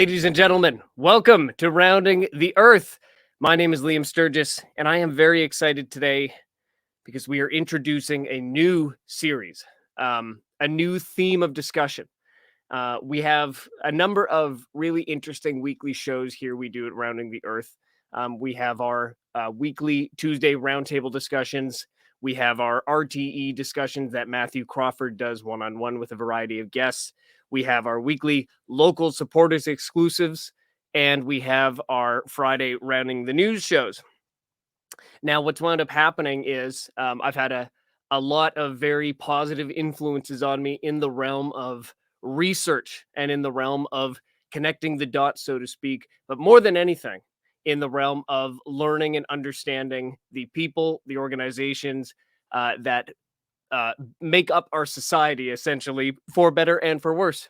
Ladies and gentlemen, welcome to Rounding the Earth. My name is Liam Sturgis, and I am very excited today because we are introducing a new series, a new theme of discussion. We have a number of really interesting weekly shows here we do at Rounding the Earth. We have our weekly Tuesday roundtable discussions. We have our RTE discussions that Matthew Crawford does one-on-one with a variety of guests. We have our weekly local supporters exclusives, and we have our Friday Rounding the News shows. Now, what's wound up happening is I've had a lot of very positive influences on me in the realm of research and in the realm of connecting the dots, so to speak, but more than anything, in the realm of learning and understanding the people, the organizations that make up our society, essentially, for better and for worse.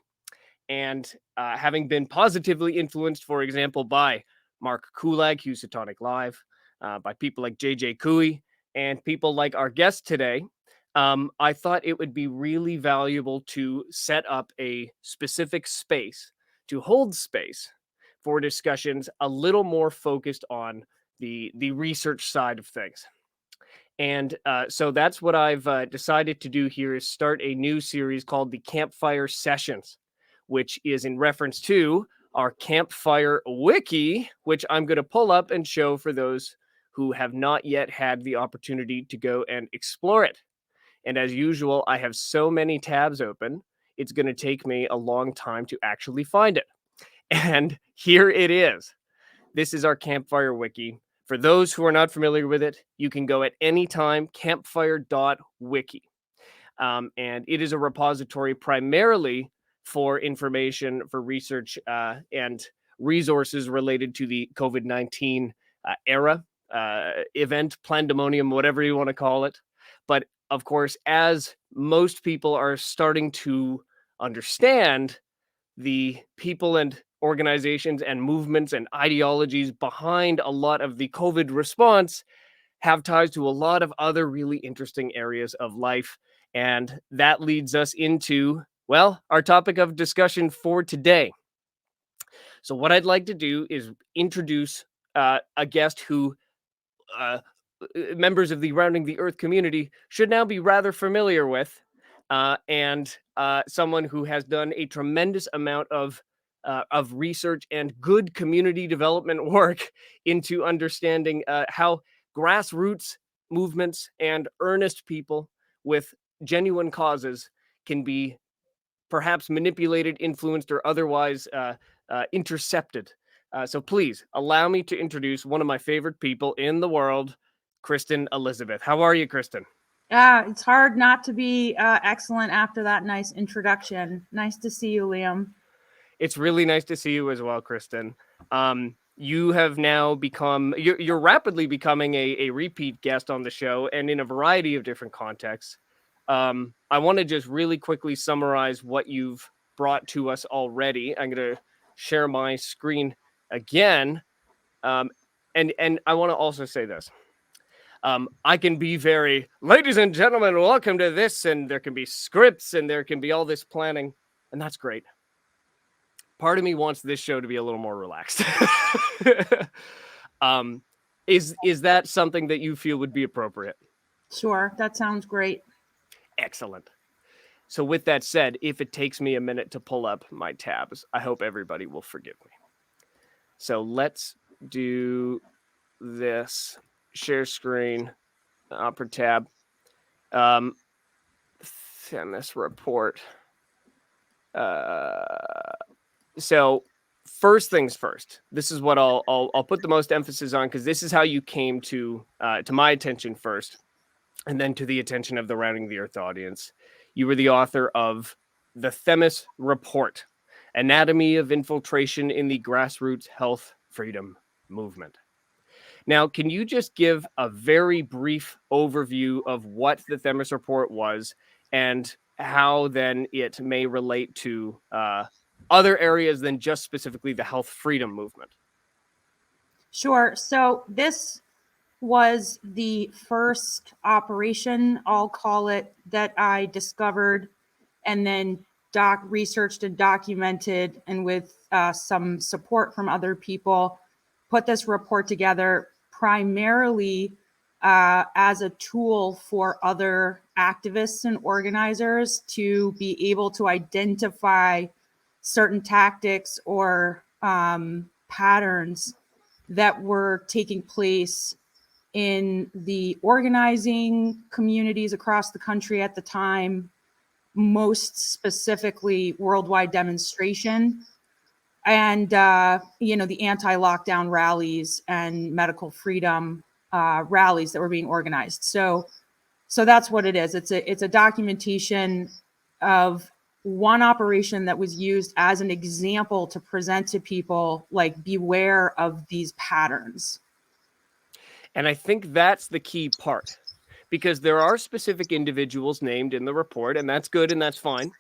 And having been positively influenced, for example, by Mark Kulak, Housatonic Live, by people like JJ Cooey, and people like our guest today, I thought it would be really valuable to set up a specific space, to hold space for discussions a little more focused on the research side of things. And so that's what I've decided to do here is start a new series called the Campfire Sessions, which is in reference to our Campfire Wiki, which I'm going to pull up and show for those who have not yet had the opportunity to go and explore it. And as usual, I have so many tabs open, it's going to take me a long time to actually find it. And here it is. This is our Campfire Wiki. For those who are not familiar with it, you can go at any time, campfire.wiki. And it is a repository primarily for information, for research, and resources related to the COVID-19 era, event, pandemonium, whatever you want to call it. But of course, as most people are starting to understand, the people and organizations and movements and ideologies behind a lot of the COVID response have ties to a lot of other really interesting areas of life. And that leads us into, well, our topic of discussion for today. So what I'd like to do is introduce a guest who members of the Rounding the Earth community should now be rather familiar with, and someone who has done a tremendous amount of research and good community development work into understanding how grassroots movements and earnest people with genuine causes can be perhaps manipulated, influenced, or otherwise intercepted. So please allow me to introduce one of my favorite people in the world, Kristin Elizabeth. How are you, Kristin? It's hard not to be excellent after that nice introduction. Nice to see you, Liam. It's really nice to see you as well, Kristin. You have now become, you're rapidly becoming a repeat guest on the show and in a variety of different contexts. I want to just really quickly summarize what you've brought to us already. I'm going to share my screen again. And I want to also say this. I can be very, ladies and gentlemen, welcome to this, and there can be scripts and there can be all this planning, and that's great. Part of me wants this show to be a little more relaxed. Is that something that you feel would be appropriate? Sure, that sounds great. Excellent. So with that said, if it takes me a minute to pull up my tabs, I hope everybody will forgive me. So let's do this. Share screen, upper tab. Themis report. So first things first. This is what I'll put the most emphasis on, because this is how you came to my attention first, and then to the attention of the Rounding the Earth audience. You were the author of the Themis Report, Anatomy of Infiltration in the Grassroots Health Freedom Movement. Now, can you just give a very brief overview of what the Themis Report was and how then it may relate to other areas than just specifically the health freedom movement? Sure. So this was the first operation, I'll call it, that I discovered and then researched and documented, and with some support from other people, put this report together primarily as a tool for other activists and organizers to be able to identify certain tactics or patterns that were taking place in the organizing communities across the country at the time, most specifically worldwide demonstration, and the anti-lockdown rallies and medical freedom rallies that were being organized. So that's what it is. It's a documentation of one operation that was used as an example to present to people, like, beware of these patterns. And I think that's the key part, because there are specific individuals named in the report, and that's good and that's fine.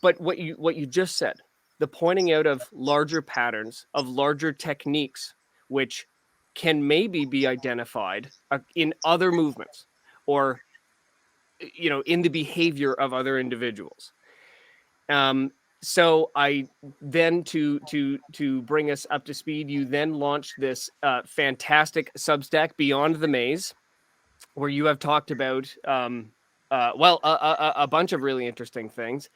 But what you just said, the pointing out of larger patterns, of larger techniques, which can maybe be identified in other movements, or in the behavior of other individuals. So I then, to bring us up to speed, you then launched this fantastic Substack, Beyond the Maze, where you have talked about a bunch of really interesting things.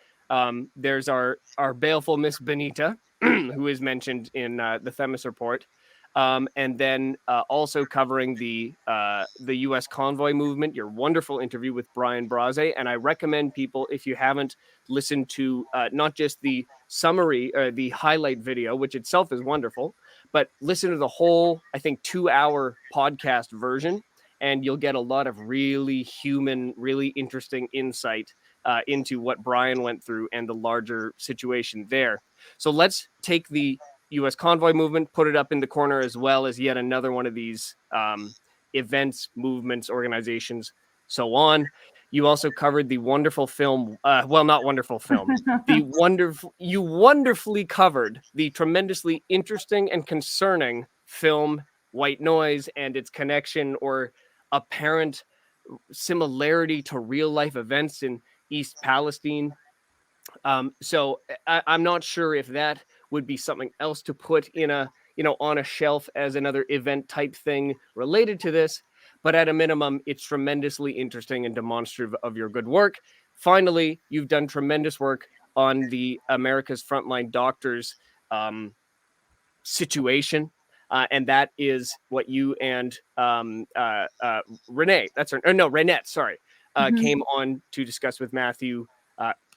There's our baleful Miss Benita, who is mentioned in the Themis report. And then also covering the U.S. convoy movement, your wonderful interview with Brian Braze. And I recommend people, if you haven't listened to not just the summary or the highlight video, which itself is wonderful, but listen to the whole, I think, 2-hour podcast version, and you'll get a lot of really human, really interesting insight into what Brian went through and the larger situation there. So let's take the U.S. convoy movement, put it up in the corner, as well as yet another one of these events, movements, organizations, so on. You also covered the wonderful film, not wonderful film, you wonderfully covered the tremendously interesting and concerning film White Noise and its connection or apparent similarity to real life events in East Palestine. So I'm not sure if that would be something else to put in on a shelf as another event type thing related to this, but at a minimum, it's tremendously interesting and demonstrative of your good work. Finally, you've done tremendous work on the America's Frontline Doctors situation. And that is what you and Renee, Renette, sorry, came on to discuss with Matthew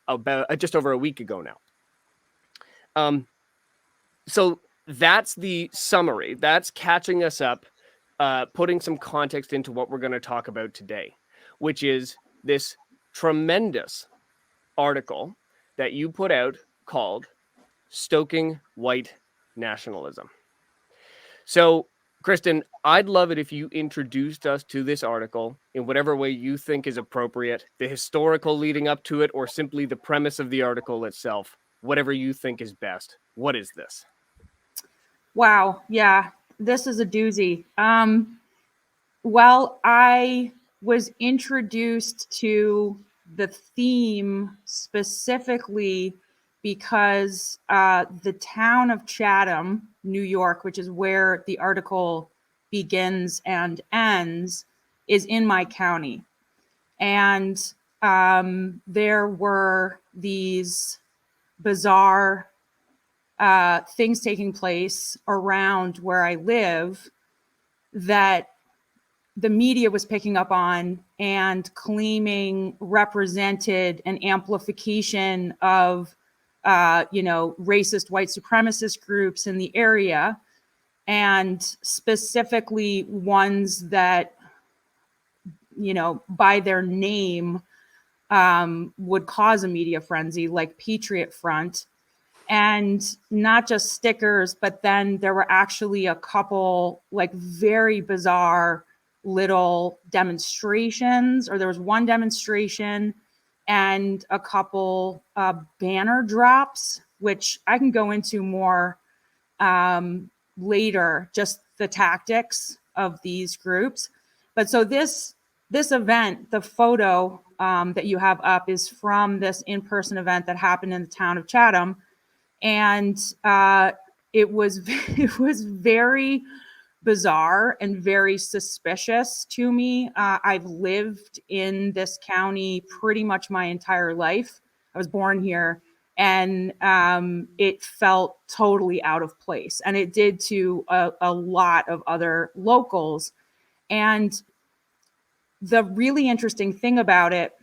about just over a week ago now. So that's the summary. That's catching us up, putting some context into what we're going to talk about today, which is this tremendous article that you put out called Stoking White Nationalism. So, Kristin, I'd love it if you introduced us to this article in whatever way you think is appropriate, the historical leading up to it, or simply the premise of the article itself, whatever you think is best. What is this? Wow. Yeah, this is a doozy. Well, I was introduced to the theme specifically because the town of Chatham, New York, which is where the article begins and ends, is in my county. And there were these bizarre things taking place around where I live that the media was picking up on and claiming represented an amplification of, racist white supremacist groups in the area, and specifically ones that, by their name, would cause a media frenzy, like Patriot Front. And not just stickers, but then there were actually a couple like very bizarre little demonstrations, or there was one demonstration and a couple banner drops, which I can go into more later, just the tactics of these groups. But so this event, the photo that you have up, is from this in-person event that happened in the town of Chatham. And it was it was very bizarre and very suspicious to me. I've lived in this county pretty much my entire life. I was born here, and it felt totally out of place, and it did to a lot of other locals. And the really interesting thing about it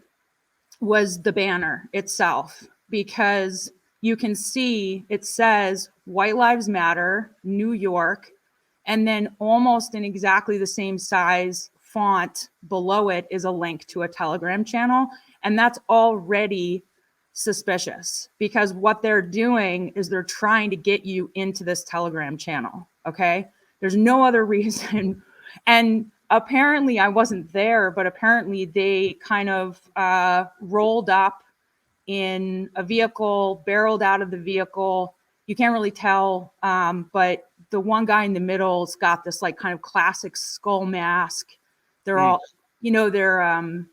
was the banner itself, because you can see it says White Lives Matter, New York, and then almost in exactly the same size font below it is a link to a Telegram channel. And that's already suspicious, because what they're doing is they're trying to get you into this Telegram channel. Okay. There's no other reason. And apparently I wasn't there, but apparently they kind of rolled up in a vehicle, barreled out of the vehicle. You can't really tell, but the one guy in the middle's got this like kind of classic skull mask. They're all, they're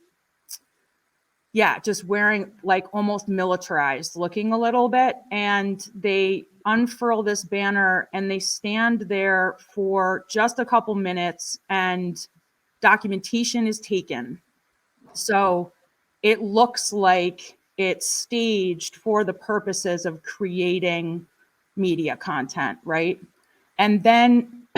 just wearing like almost militarized looking a little bit. And they unfurl this banner and they stand there for just a couple minutes, and documentation is taken. So it looks like it's staged for the purposes of creating media content, right? And then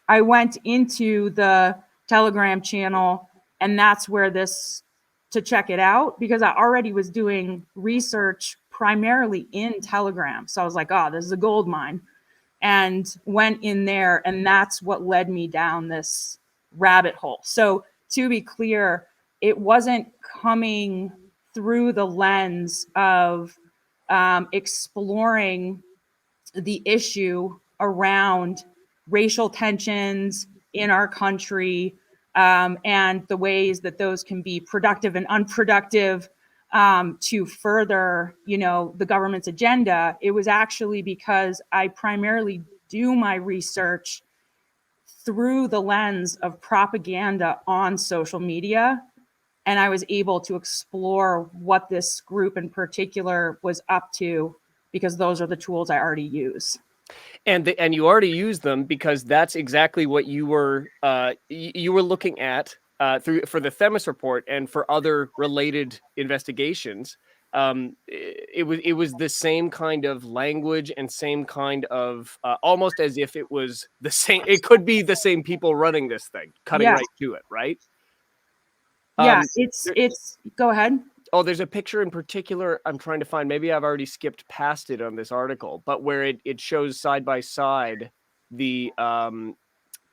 I went into the Telegram channel, and that's where to check it out, because I already was doing research primarily in Telegram. So I was like, oh, this is a gold mine, and went in there, and that's what led me down this rabbit hole. So to be clear, it wasn't coming through the lens of exploring the issue around racial tensions in our country, and the ways that those can be productive and unproductive to further, the government's agenda. It was actually because I primarily do my research through the lens of propaganda on social media. And I was able to explore what this group in particular was up to, because those are the tools I already use. And you already use them, because that's exactly what you were looking at for the Themis report and for other related investigations. It was the same kind of language and same kind of almost as if it was the same. It could be the same people running this thing, cutting right to it, right? Yeah, it's go ahead. Oh, there's a picture in particular I'm trying to find. Maybe I've already skipped past it on this article, but where it shows side by side the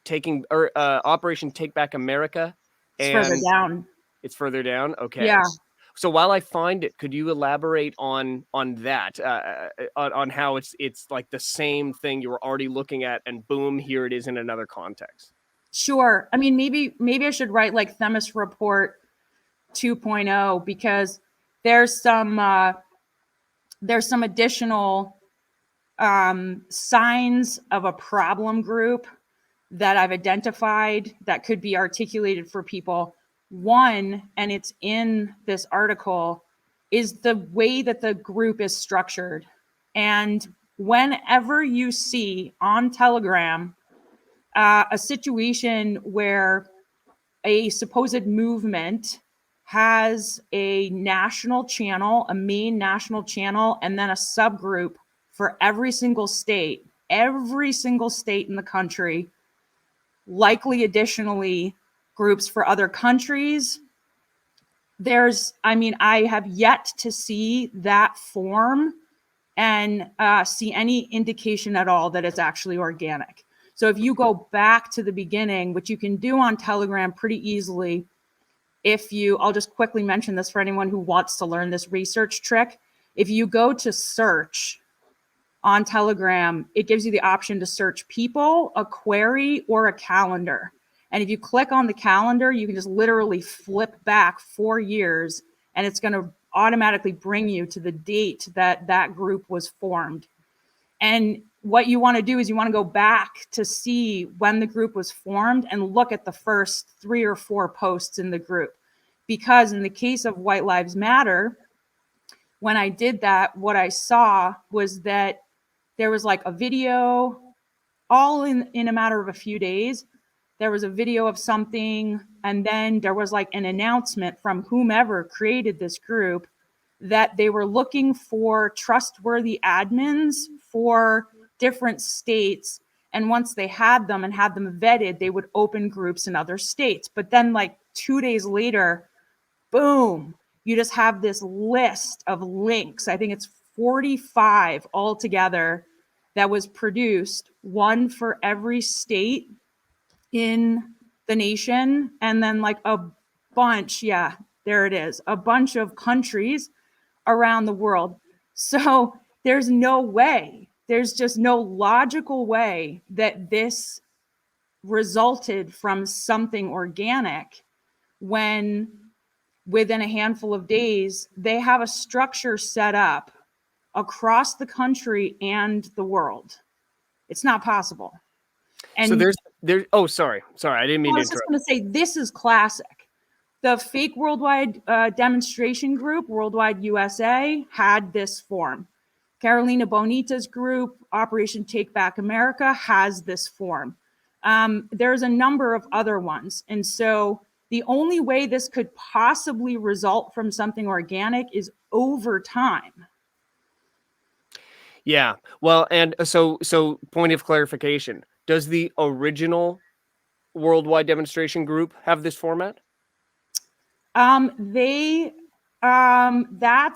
Operation Take Back America. It's further down. It's further down. Okay. Yeah. So while I find it, could you elaborate on that, on how it's like the same thing you were already looking at, and boom, here it is in another context? Sure. I mean, maybe I should write like Themis Report 2.0, because there's some additional signs of a problem group that I've identified that could be articulated for people. One, and it's in this article, is the way that the group is structured. And whenever you see on Telegram a situation where a supposed movement has a national channel, a main national channel, and then a subgroup for every single state in the country, likely additionally groups for other countries. I have yet to see that form and see any indication at all that it's actually organic. So if you go back to the beginning, which you can do on Telegram pretty easily, I'll just quickly mention this for anyone who wants to learn this research trick. If you go to search on Telegram, it gives you the option to search people, a query, or a calendar. And if you click on the calendar, you can just literally flip back 4 years, and it's going to automatically bring you to the date that group was formed. And what you want to do is you want to go back to see when the group was formed and look at the first 3 or 4 posts in the group. Because in the case of White Lives Matter, when I did that, what I saw was that there was like a video, all in a matter of a few days. There was a video of something, and then there was like an announcement from whomever created this group that they were looking for trustworthy admins for different states. And once they had them and had them vetted, they would open groups in other states. But then, like 2 days later, boom, you just have this list of links. I think it's 45 altogether that was produced, one for every state in the nation, and then like a bunch, yeah, there it is, a bunch of countries around the world. So there's no way, there's just no logical way that this resulted from something organic when within a handful of days they have a structure set up across the country and the world. It's not possible. And so there's oh, sorry, I didn't mean I to was just interrupt. going to say, this is classic. The fake worldwide demonstration group, Worldwide USA, had this form. Carolina Bonita's group, Operation Take Back America, has this form. There's a number of other ones. And so the only way this could possibly result from something organic is over time. Yeah. Well, and so point of clarification, does the original worldwide demonstration group have this format? That's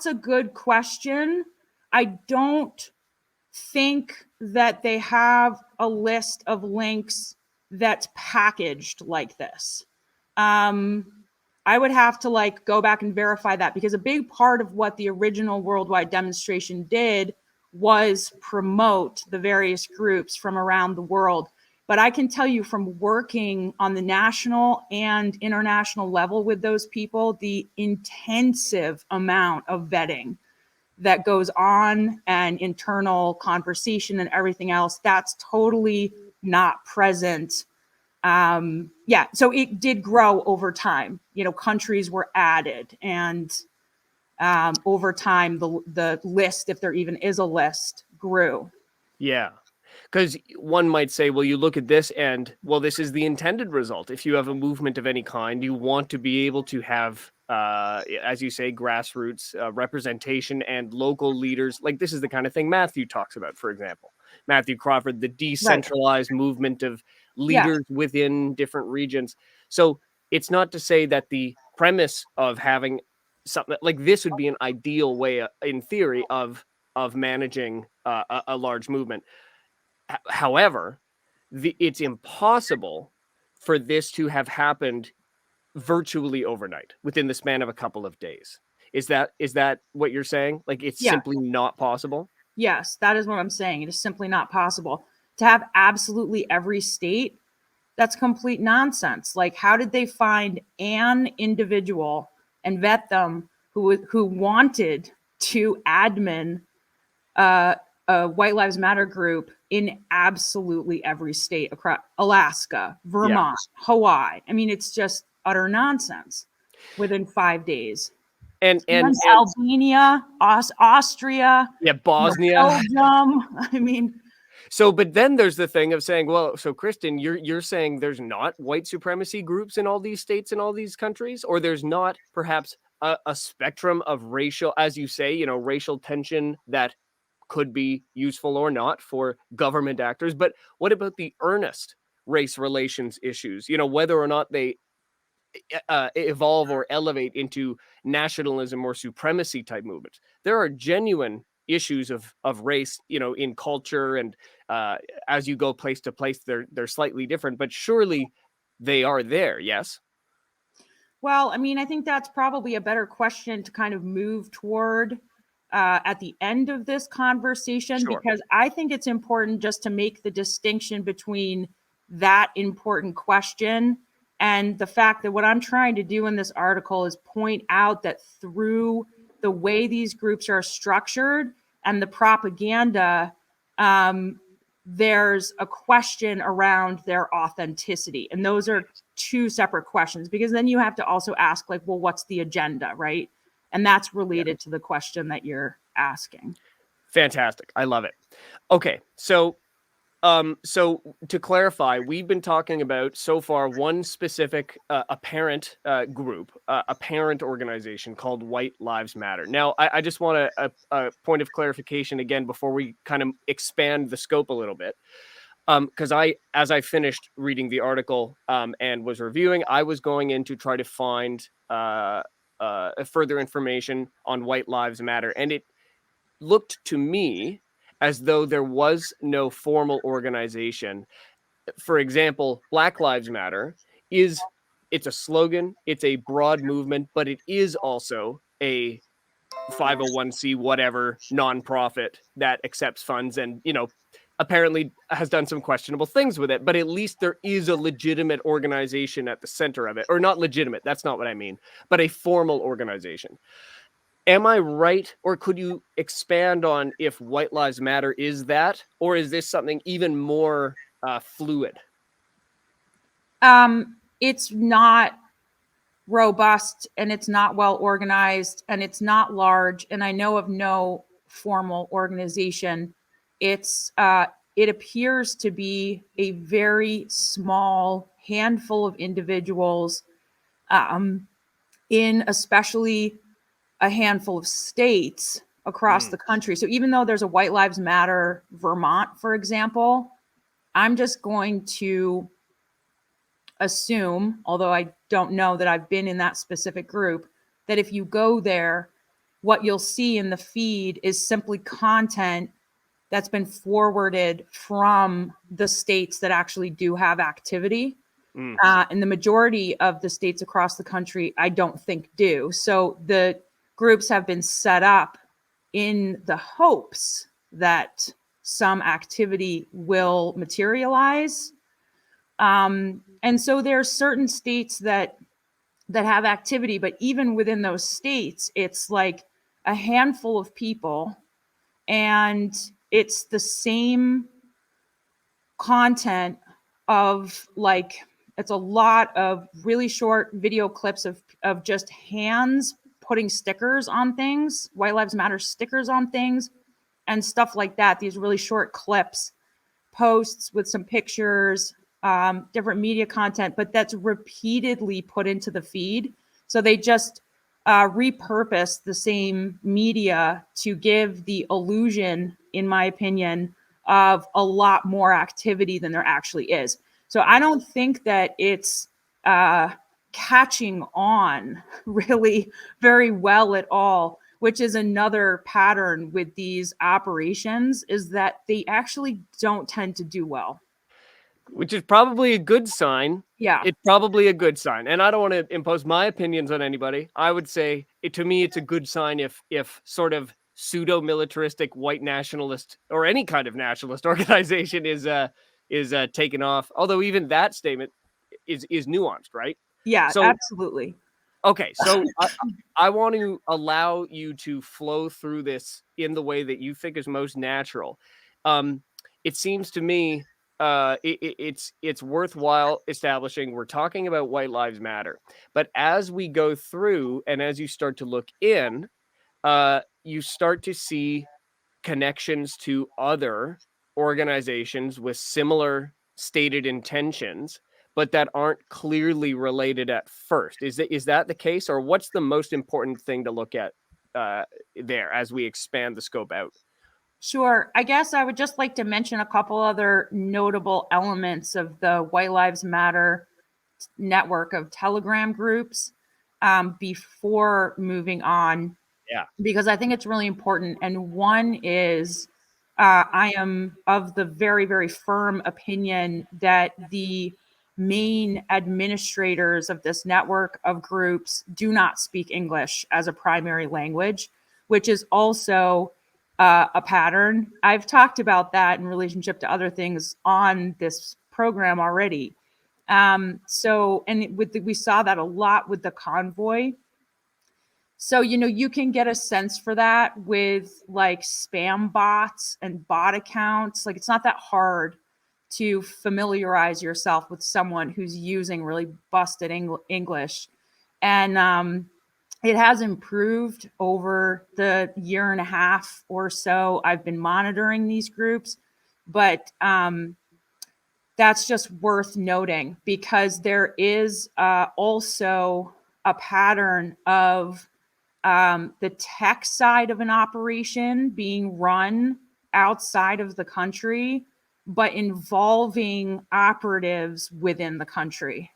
a good question. I don't think that they have a list of links that's packaged like this. I would have to like go back and verify that, because a big part of what the original worldwide demonstration did was promote the various groups from around the world. But I can tell you from working on the national and international level with those people, the intensive amount of vetting that goes on and internal conversation and everything else, that's totally not present. Yeah, so it did grow over time. You know, countries were added, and over time, the list, if there even is a list, grew. Yeah. Because one might say, well, you look at this and, well, this is the intended result. If you have a movement of any kind, you want to be able to have, as you say, grassroots representation and local leaders. Like, this is the kind of thing Matthew talks about, for example. Matthew Crawford, the decentralized movement of leaders within different regions. So it's not to say that the premise of having something like this would be an ideal way, in theory, of managing a large movement. However, it's impossible for this to have happened virtually overnight within the span of a couple of days. Is that what you're saying? Like, it's simply not possible? Yes, that is what I'm saying. It is simply not possible to have absolutely every state. That's complete nonsense. Like, how did they find an individual and vet them who wanted to admin a White Lives Matter group in absolutely every state across Alaska, Vermont, Hawaii? I mean, it's just utter nonsense within 5 days. And Albania, Austria, Bosnia, Belgium. I mean, so, but then there's the thing of saying, well, so Kristin, you're saying there's not white supremacy groups in all these states and all these countries, or there's not perhaps a spectrum of racial, as you say, racial tension that could be useful or not for government actors. But what about the earnest race relations issues? Whether or not they evolve or elevate into nationalism or supremacy type movements. There are genuine issues of race, in culture, and as you go place to place, they're slightly different, but surely they are there. Yes. Well, I mean, I think that's probably a better question to kind of move toward at the end of this conversation, Sure. because I think it's important just to make the distinction between that important question and the fact that what I'm trying to do in this article is point out that through the way these groups are structured and the propaganda, there's a question around their authenticity. And those are two separate questions, because then you have to also ask, like, well, what's the agenda, right? And that's related to the question that you're asking. Fantastic. I love it. Okay, so so to clarify, we've been talking about so far one specific apparent group, a parent organization called White Lives Matter. Now, I just want a point of clarification again before we kind of expand the scope a little bit. Because as I finished reading the article and was reviewing, I was going in to try to find further information on White Lives Matter, and it looked to me as though there was no formal organization. For example, Black Lives Matter is it's a slogan, it's a broad movement, but it is also a 501c whatever nonprofit that accepts funds and, apparently has done some questionable things with it, but at least there is a legitimate organization at the center of it. Or not legitimate, that's not what I mean, but a formal organization. Am I right, or could you expand on if White Lives Matter is that, or is this something even more fluid? It's not robust, and it's not well organized, and it's not large, and I know of no formal organization. It appears to be a very small handful of individuals, in especially a handful of states across the country. So even though there's a White Lives Matter Vermont, for example, I'm just going to assume, although I don't know that I've been in that specific group, that if you go there, what you'll see in the feed is simply content that's been forwarded from the states that actually do have activity. And the majority of the states across the country, I don't think do. So the groups have been set up in the hopes that some activity will materialize. And so there are certain states that have activity, but even within those states, it's like a handful of people, and it's the same content of like it's a lot of really short video clips of just hands putting stickers on things, White Lives Matter stickers on things, and stuff like that. These really short clips, posts with some pictures, different media content, but that's repeatedly put into the feed. So they just repurpose the same media to give the illusion, in my opinion, of a lot more activity than there actually is. So I don't think that it's catching on really very well at all, which is another pattern with these operations, is that they actually don't tend to do well. Which is probably a good sign. Yeah. It's probably a good sign, and I don't wanna impose my opinions on anybody. I would say to me, it's a good sign if sort of pseudo-militaristic white nationalist or any kind of nationalist organization is taken off, although even that statement is nuanced, right? Yeah, So, absolutely. okay, so I want to allow you to flow through this in the way that you think is most natural. Um, it seems to me it's worthwhile establishing we're talking about White Lives Matter, but as we go through and as you start to look in, you start to see connections to other organizations with similar stated intentions, but that aren't clearly related at first. Is that the case, or what's the most important thing to look at there as we expand the scope out? Sure. I guess I would just like to mention a couple other notable elements of the White Lives Matter network of Telegram groups before moving on, Yeah. because I think it's really important. And one is I am of the very, very firm opinion that the main administrators of this network of groups do not speak English as a primary language, which is also a pattern. I've talked about that in relationship to other things on this program already. We saw that a lot with the convoy. So, you can get a sense for that with like spam bots and bot accounts. Like, it's not that hard to familiarize yourself with someone who's using really busted English. And It has improved over the year and a half or so I've been monitoring these groups, but that's just worth noting because there is also a pattern of the tech side of an operation being run outside of the country, but involving operatives within the country.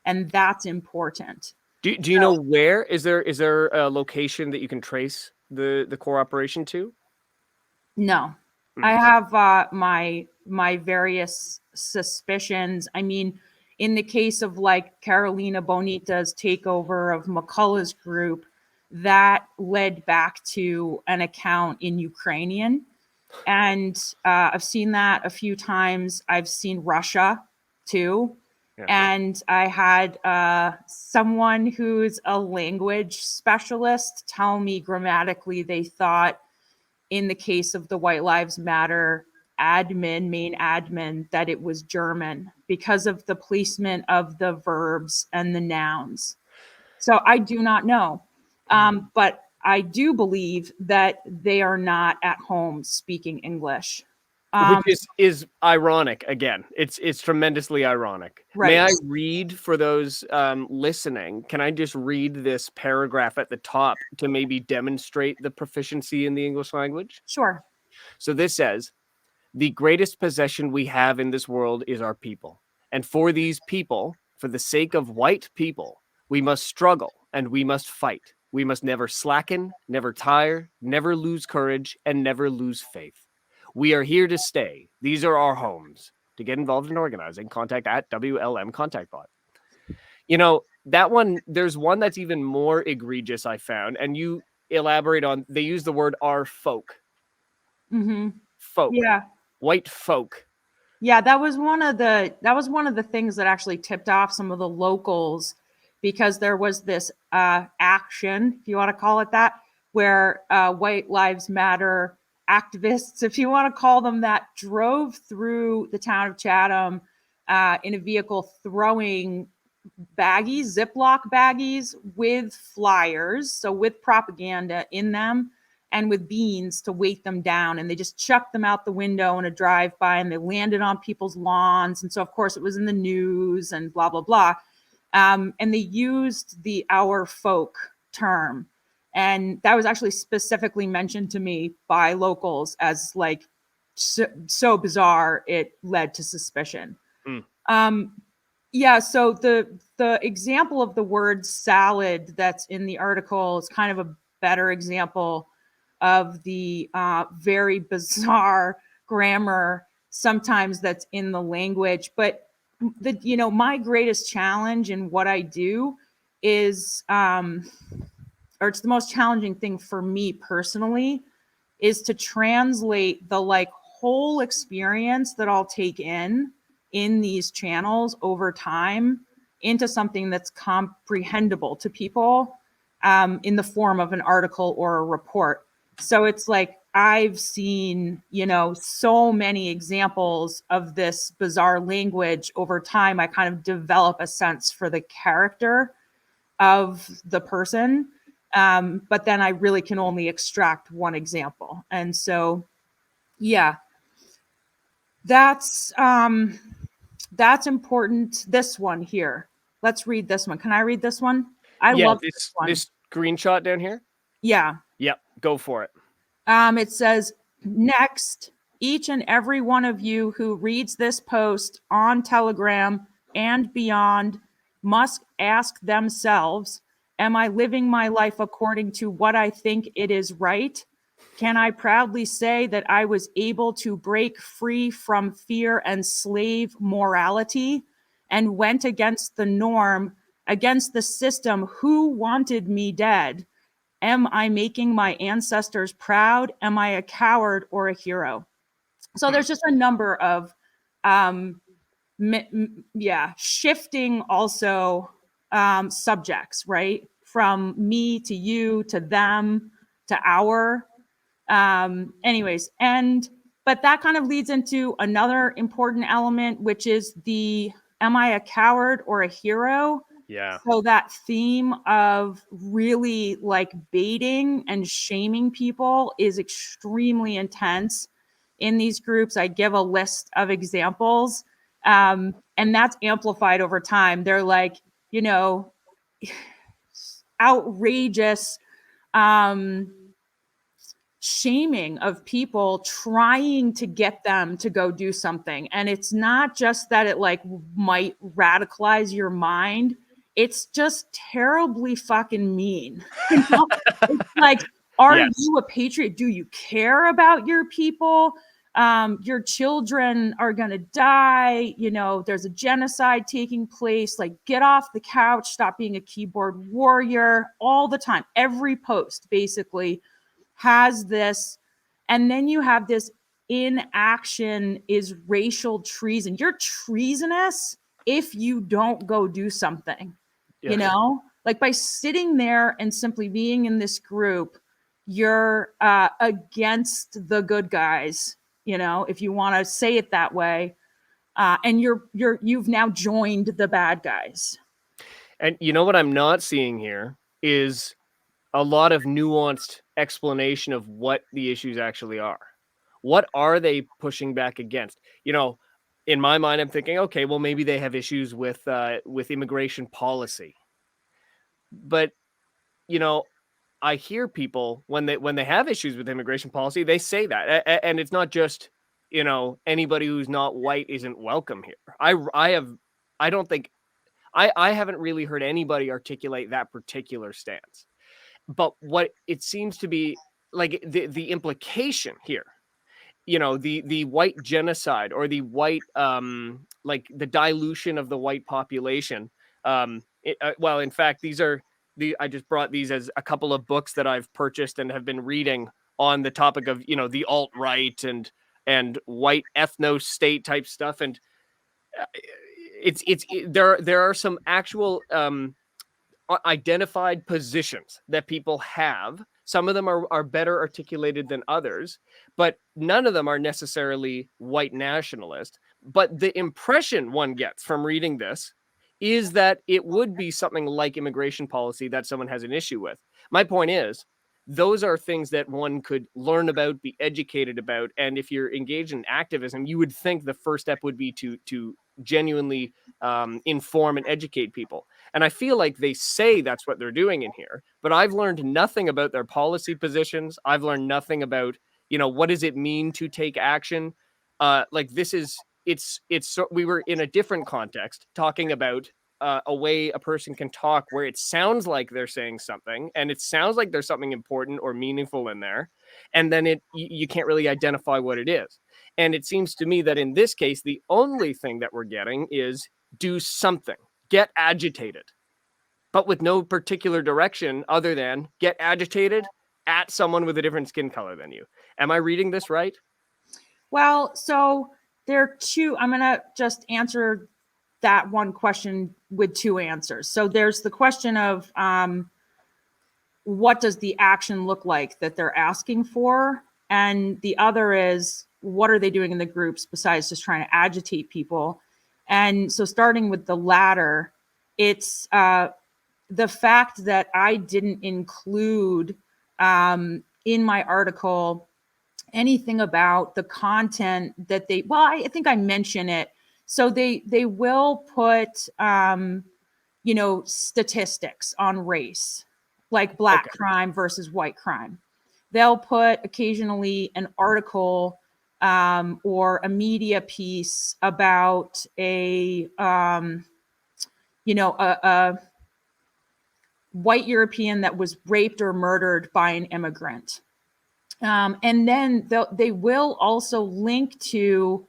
And that's important. Do you know where? Is there a location that you can trace the core operation to? No, I Mm. have my various suspicions. I mean, in the case of like Carolina Bonita's takeover of McCullough's group, that led back to an account in Ukrainian, and I've seen that a few times. I've seen Russia too. Yeah. And I had someone who's a language specialist tell me grammatically they thought in the case of the White Lives Matter main admin, that it was German because of the placement of the verbs and the nouns. So I do not know. But I do believe that they are not at home speaking English. Which is ironic. Again, it's tremendously ironic. May Right. I read for those listening? Can I just read this paragraph at the top to maybe demonstrate the proficiency in the English language? Sure. So this says, the greatest possession we have in this world is our people. And for these people, for the sake of white people, we must struggle and we must fight. We must never slacken, never tire, never lose courage, and never lose faith. We are here to stay. These are our homes. To get involved in organizing, contact at WLM Contact Bot. You know, that one, there's one that's even more egregious, I found, and you elaborate on, they use the word our folk. Mm-hmm. Folk. Yeah. White folk. Yeah, that was one of the things that actually tipped off some of the locals, because there was this action, if you want to call it that, where White Lives Matter activists, if you want to call them that, drove through the town of Chatham in a vehicle throwing baggies, Ziploc baggies with flyers, so with propaganda in them, and with beans to weight them down. And they just chucked them out the window in a drive by, and they landed on people's lawns. And so, of course, it was in the news and blah, blah, blah. And they used the our folk term. And that was actually specifically mentioned to me by locals as like so bizarre, it led to suspicion. Mm. Yeah, so the example of the word salad that's in the article is kind of a better example of the very bizarre grammar sometimes that's in the language. But my greatest challenge in what I do is, or it's the most challenging thing for me personally, is to translate the like whole experience that I'll take in these channels over time into something that's comprehensible to people in the form of an article or a report. So it's like I've seen, so many examples of this bizarre language over time. I kind of develop a sense for the character of the person. But then I really can only extract one example. And so, yeah, that's important. This one here. Let's read this one. Can I read this one? I Yeah, love this one. this screenshot down here. Yeah. Yep, go for it. It says, next, each and every one of you who reads this post on Telegram and beyond must ask themselves, am I living my life according to what I think it is right? Can I proudly say that I was able to break free from fear and slave morality and went against the norm, against the system who wanted me dead? Am I making my ancestors proud? Am I a coward or a hero? So there's just a number of, shifting also subjects, right? From me to you to them to our. Anyways, but that kind of leads into another important element, which is the am I a coward or a hero? Yeah. So that theme of really like baiting and shaming people is extremely intense in these groups. I give a list of examples, and that's amplified over time. They're like, you know, outrageous um, shaming of people trying to get them to go do something. And it's not just that it like might radicalize your mind, it's just terribly fucking mean. You know? It's like, are Yes. you a patriot? Do you care about your people? Your children are going to die. You know, there's a genocide taking place. Like, get off the couch, stop being a keyboard warrior all the time. Every post basically has this. And then you have this inaction is racial treason. You're treasonous if you don't go do something, you Yeah. know, like by sitting there and simply being in this group, you're against the good guys, you know, if you want to say it that way. And you've now joined the bad guys. And you know what I'm not seeing here is a lot of nuanced explanation of what the issues actually are. What are they pushing back against? You know, in my mind, I'm thinking, okay, well, maybe they have issues with immigration policy. But you know, I hear people when they have issues with immigration policy, they say that, and it's not just anybody who's not white isn't welcome here. I don't think I haven't really heard anybody articulate that particular stance. But what it seems to be like the implication here, the white genocide or the white like the dilution of the white population. Well, in fact, these are I just brought these as a couple of books that I've purchased and have been reading on the topic of the alt right and white ethno state type stuff. And uh, there are some actual identified positions that people have. Some of them are better articulated than others, but none of them are necessarily white nationalist. But the impression one gets from reading this is that it would be something like immigration policy that someone has an issue with. My point is, those are things that one could learn about, be educated about, and if you're engaged in activism, you would think the first step would be to genuinely inform and educate people. And I feel like they say that's what they're doing in here, but I've learned nothing about their policy positions. I've learned nothing about, what does it mean to take action? Like this is we were in a different context talking about a way a person can talk where it sounds like they're saying something and it sounds like there's something important or meaningful in there, and then you can't really identify what it is. And it seems to me that in this case, the only thing that we're getting is do something, get agitated, but with no particular direction other than get agitated at someone with a different skin color than you. Am I reading this right? Well, so there are two. I'm going to just answer that one question with two answers. So there's the question of what does the action look like that they're asking for? And the other is, what are they doing in the groups besides just trying to agitate people? And so starting with the latter, it's the fact that I didn't include in my article anything about the content that I think I mention it. So they will put statistics on race, like black Okay. crime versus white crime. They'll put occasionally an article or a media piece about a white European that was raped or murdered by an immigrant. And then they will also link to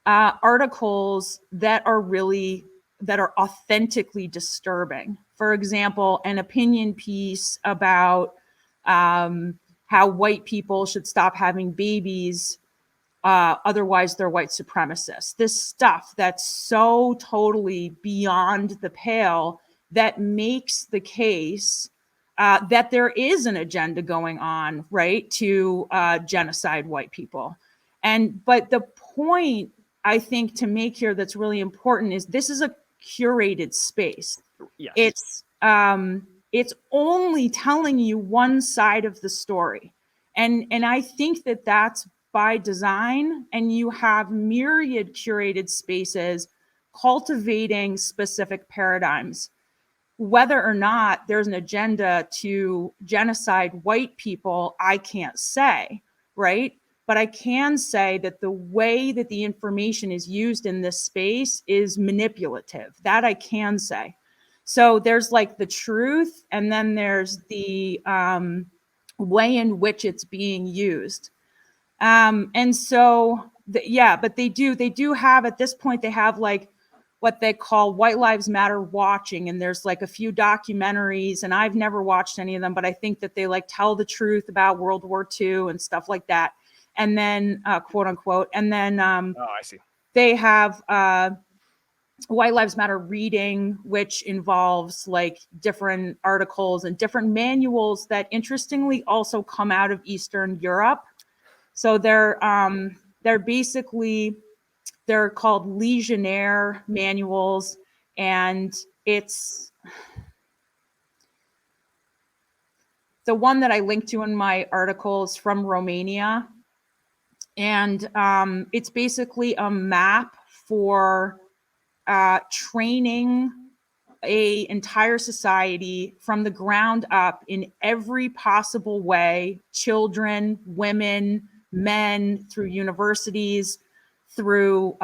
articles that are authentically disturbing. For example, an opinion piece about how white people should stop having babies, otherwise they're white supremacists. This stuff that's so totally beyond the pale that makes the case that there is an agenda going on, right, to genocide white people. But the point I think to make here that's really important is this is a curated space. Yes. It's only telling you one side of the story. And I think that that's by design, and you have myriad curated spaces cultivating specific paradigms. Whether or not there's an agenda to genocide white people, I can't say, right? But I can say that the way that the information is used in this space is manipulative. That I can say. So there's like the truth, and then there's the way in which it's being used. And so, but they do have, at this point, they have like what they call White Lives Matter watching. And there's like a few documentaries, and I've never watched any of them, but I think that they like tell the truth about World War II and stuff like that. And then, quote unquote, and then I see. They have White Lives Matter reading, which involves like different articles and different manuals that interestingly also come out of Eastern Europe. So they're basically, they're called Legionnaire manuals, and it's the one that I linked to in my articles from Romania. And it's basically a map for training a entire society from the ground up in every possible way: children, women, men, through universities, through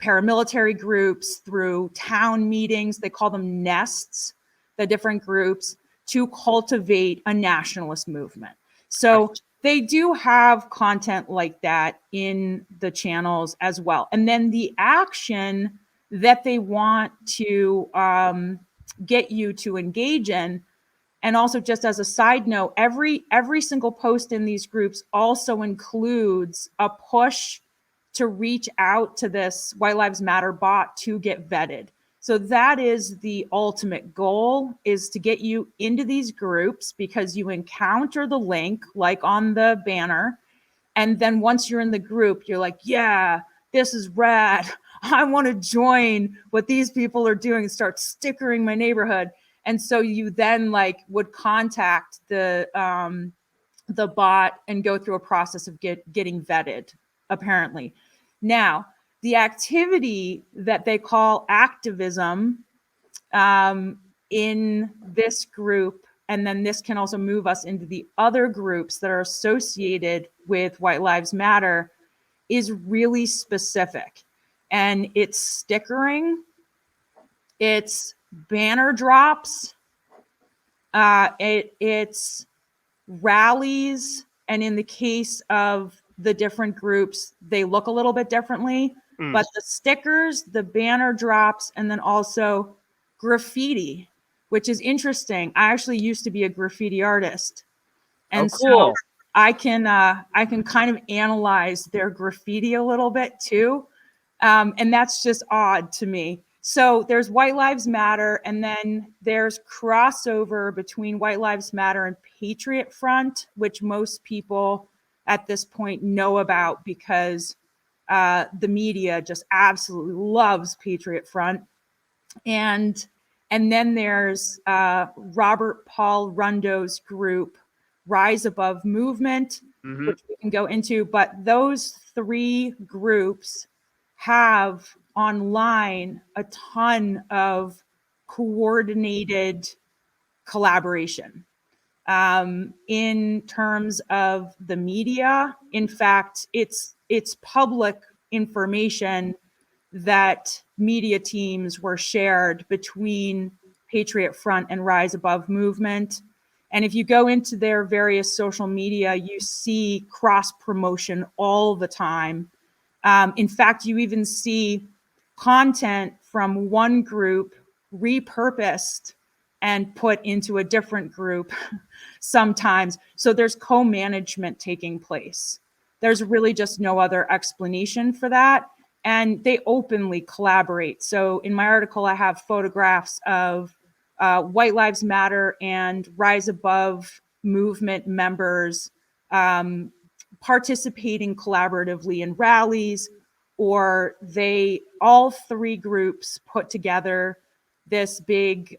paramilitary groups, through town meetings. They call them nests, the different groups, to cultivate a nationalist movement. So they do have content like that in the channels as well. And then the action that they want to get you to engage in. And also, just as a side note, every single post in these groups also includes a push to reach out to this White Lives Matter bot to get vetted. So that is the ultimate goal, is to get you into these groups because you encounter the link like on the banner. And then once you're in the group, you're like, yeah, this is rad. I want to join what these people are doing and start stickering my neighborhood. And so you then like would contact the bot and go through a process of getting vetted, apparently. Now, the activity that they call activism in this group, and then this can also move us into the other groups that are associated with White Lives Matter, is really specific. And it's stickering, it's banner drops, it's rallies, and in the case of the different groups, they look a little bit differently. But the stickers, the banner drops, and then also graffiti, which is interesting. I actually used to be a graffiti artist, and cool. So I can kind of analyze their graffiti a little bit too, and that's just odd to me. So there's White Lives Matter, and then there's crossover between White Lives Matter and Patriot Front, which most people at this point know about because the media just absolutely loves Patriot Front. And then there's Robert Paul Rundo's group, Rise Above Movement, which we can go into. But those three groups have online a ton of coordinated collaboration in terms of the media. In fact, it's public information that media teams were shared between Patriot Front and Rise Above Movement. And if you go into their various social media, you see cross promotion all the time. In fact, you even see content from one group repurposed and put into a different group sometimes. So there's co-management taking place. There's really just no other explanation for that. And they openly collaborate. So in my article, I have photographs of White Lives Matter and Rise Above Movement members participating collaboratively in rallies, or all three groups put together this big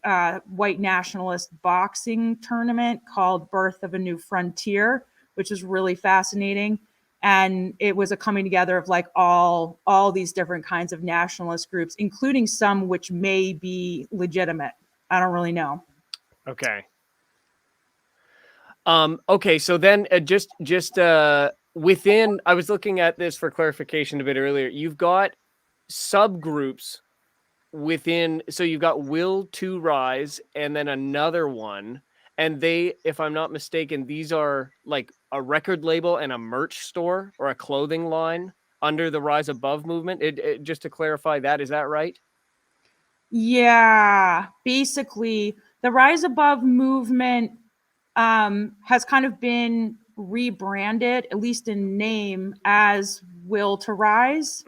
white nationalist boxing tournament called Birth of a New Frontier, which is really fascinating. And it was a coming together of like all these different kinds of nationalist groups, including some which may be legitimate. I don't really know. Okay. Okay, so then just within, I was looking at this for clarification a bit earlier. You've got subgroups within, so you've got Will to Rise and then another one, and they, if I'm not mistaken, these are like a record label and a merch store or a clothing line under the Rise Above movement. Just to clarify that, is that right? Yeah, basically the Rise Above movement has kind of been rebranded, at least in name, as Will to Rise.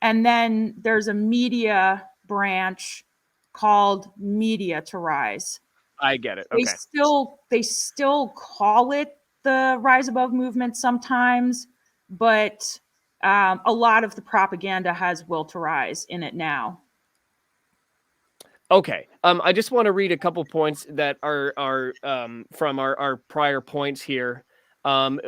And then there's a media branch called Media to Rise. I get it. Okay. They still call it the Rise Above movement sometimes, but a lot of the propaganda has Will to Rise in it now. Okay. I just want to read a couple points that are from our prior points here. On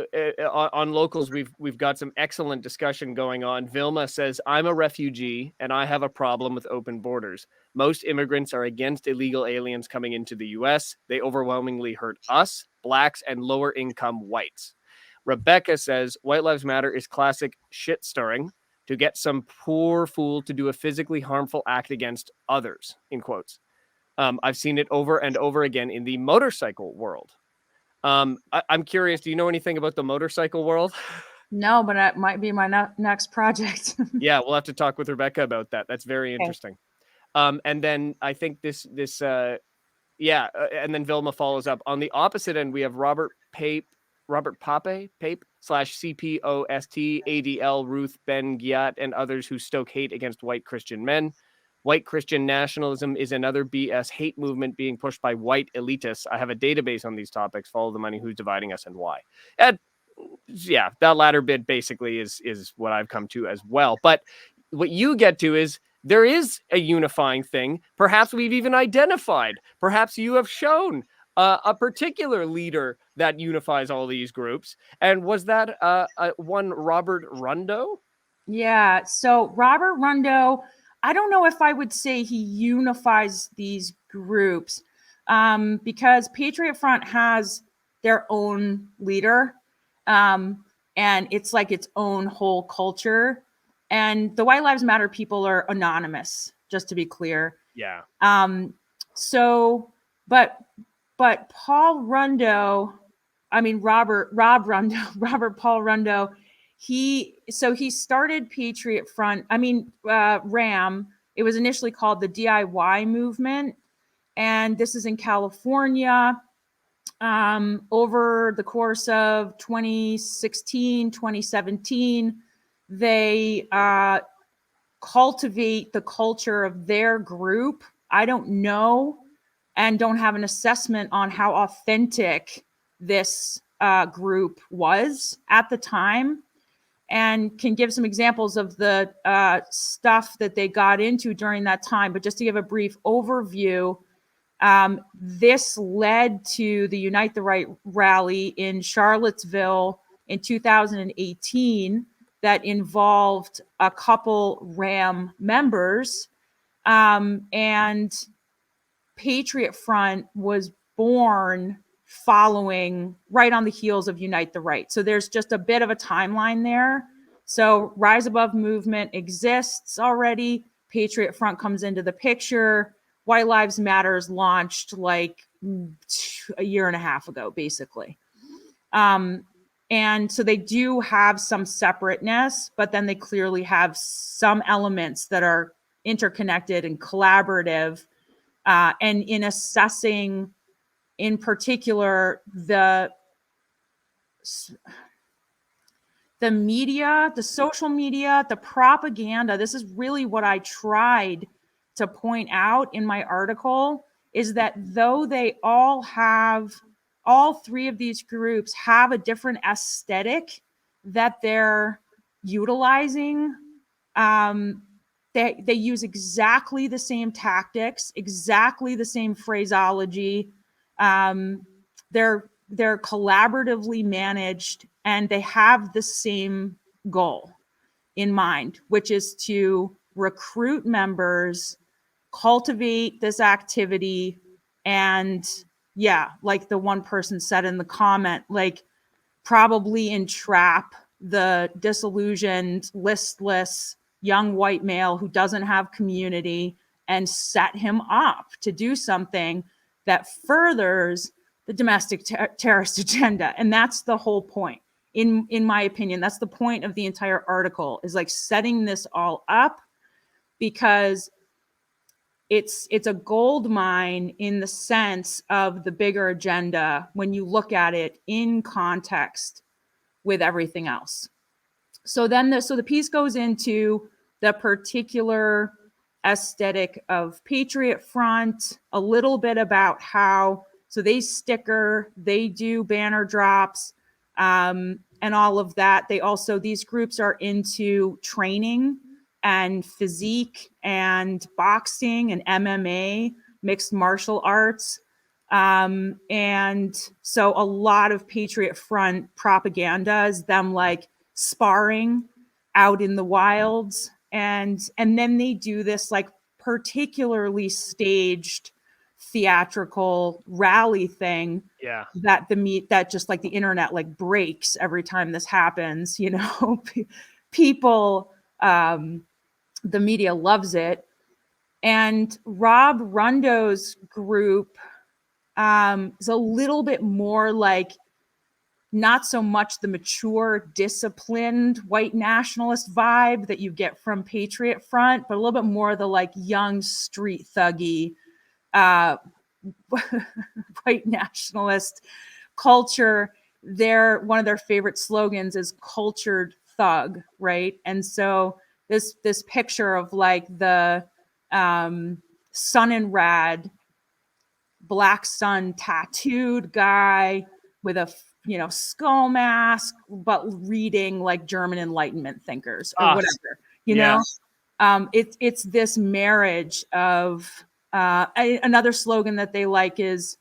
locals, we've got some excellent discussion going on. Vilma says, "I'm a refugee and I have a problem with open borders. Most immigrants are against illegal aliens coming into the U.S. They overwhelmingly hurt us, blacks, and lower income whites." Rebecca says, "White Lives Matter is classic shit stirring to get some poor fool to do a physically harmful act against others," in quotes. I've seen it over and over again in the motorcycle world. I'm curious, do you know anything about the motorcycle world? No, but it might be my next project. Yeah, we'll have to talk with Rebecca about that. That's very interesting. And then I think and then Vilma follows up. On the opposite end, we have Robert Pape / CPOST, ADL, Ruth Ben Giat, and others who stoke hate against white Christian men. White Christian nationalism is another BS hate movement being pushed by white elitists. I have a database on these topics. Follow the money, who's dividing us, and why. And yeah, that latter bit basically is what I've come to as well. But what you get to is there is a unifying thing. Perhaps we've even identified. Perhaps you have shown a particular leader that unifies all these groups. And was that one Robert Rundo? Yeah. So Robert Rundo, I don't know if I would say he unifies these groups because Patriot Front has their own leader, and it's like its own whole culture. And the White Lives Matter people are anonymous, just to be clear. Yeah. So, but Paul Rundo, I mean Rob Rundo, Robert Paul Rundo, he started Patriot Front. I mean RAM. It was initially called the DIY movement, and this is in California. Over the course of 2016, 2017, they cultivate the culture of their group. I don't know and don't have an assessment on how authentic this group was at the time, and can give some examples of the stuff that they got into during that time. But just to give a brief overview, this led to the Unite the Right rally in Charlottesville in 2018 that involved a couple RAM members. And Patriot Front was born following right on the heels of Unite the Right. So there's just a bit of a timeline there. So Rise Above movement exists already. Patriot Front comes into the picture. White Lives Matters launched like a year and a half ago, basically. And so they do have some separateness, but then they clearly have some elements that are interconnected and collaborative. And in assessing, in particular, the media, the social media, the propaganda, this is really what I tried to point out in my article, is that though they all three of these groups have a different aesthetic that they're utilizing They use exactly the same tactics, exactly the same phraseology. They're collaboratively managed, and they have the same goal in mind, which is to recruit members, cultivate this activity, and yeah, like the one person said in the comment, like probably entrap the disillusioned, listless young white male who doesn't have community and set him up to do something that furthers the domestic terrorist agenda. And that's the whole point. In my opinion, that's the point of the entire article, is like setting this all up, because it's a gold mine in the sense of the bigger agenda when you look at it in context with everything else. So then the piece goes into the particular aesthetic of Patriot Front, a little bit about how, so they sticker, they do banner drops, and all of that. They also, these groups are into training and physique and boxing and MMA, mixed martial arts. And so a lot of Patriot Front propaganda is them like sparring out in the wilds. And then they do this like particularly staged theatrical rally thing Yeah. that just like the internet like breaks every time this happens, you know. People, the media loves it. And Rob Rundo's group is a little bit more like, not so much the mature, disciplined white nationalist vibe that you get from Patriot Front, but a little bit more the like young street thuggy white nationalist culture. One of their favorite slogans is "cultured thug," right? And so this picture of like the sun and rad, black sun tattooed guy with a skull mask, but reading like German Enlightenment thinkers or whatever, you know. It's this marriage of another slogan that they like is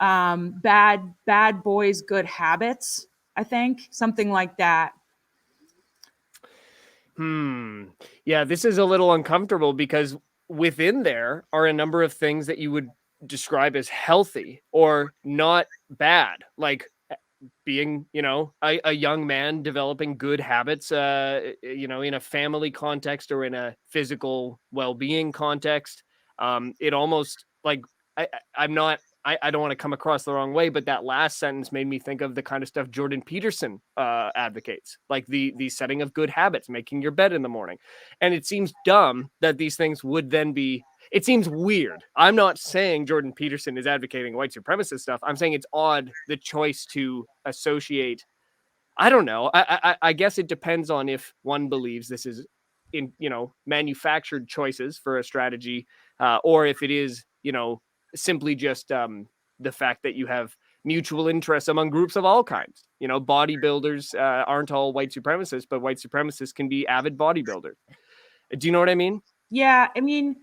bad boys, good habits. I think something like that. Yeah, this is a little uncomfortable because within there are a number of things that you would describe as healthy or not bad, like being, a young man developing good habits, in a family context or in a physical well-being context. It almost like I'm not. I don't want to come across the wrong way, but that last sentence made me think of the kind of stuff Jordan Peterson advocates, like the setting of good habits, making your bed in the morning. And it seems dumb that these things would then be. It seems weird. I'm not saying Jordan Peterson is advocating white supremacist stuff. I'm saying it's odd, the choice to associate. I don't know. I guess it depends on if one believes this is in manufactured choices for a strategy, or if it is simply just the fact that you have mutual interests among groups of all kinds. Bodybuilders aren't all white supremacists, but white supremacists can be avid bodybuilders. Do you know what I mean? Yeah, I mean,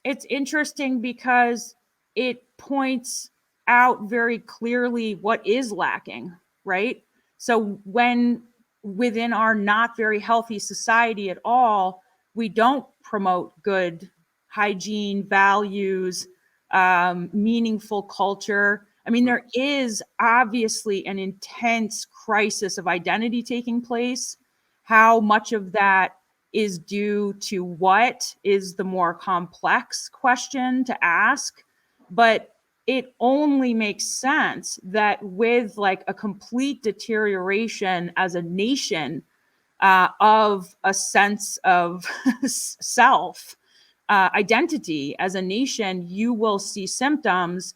it's interesting because it points out very clearly what is lacking, right? So when within our not very healthy society at all, we don't promote good hygiene, values, meaningful culture. I mean, there is obviously an intense crisis of identity taking place. How much of that is due to what is the more complex question to ask, but it only makes sense that with like a complete deterioration as a nation of a sense of self identity as a nation, you will see symptoms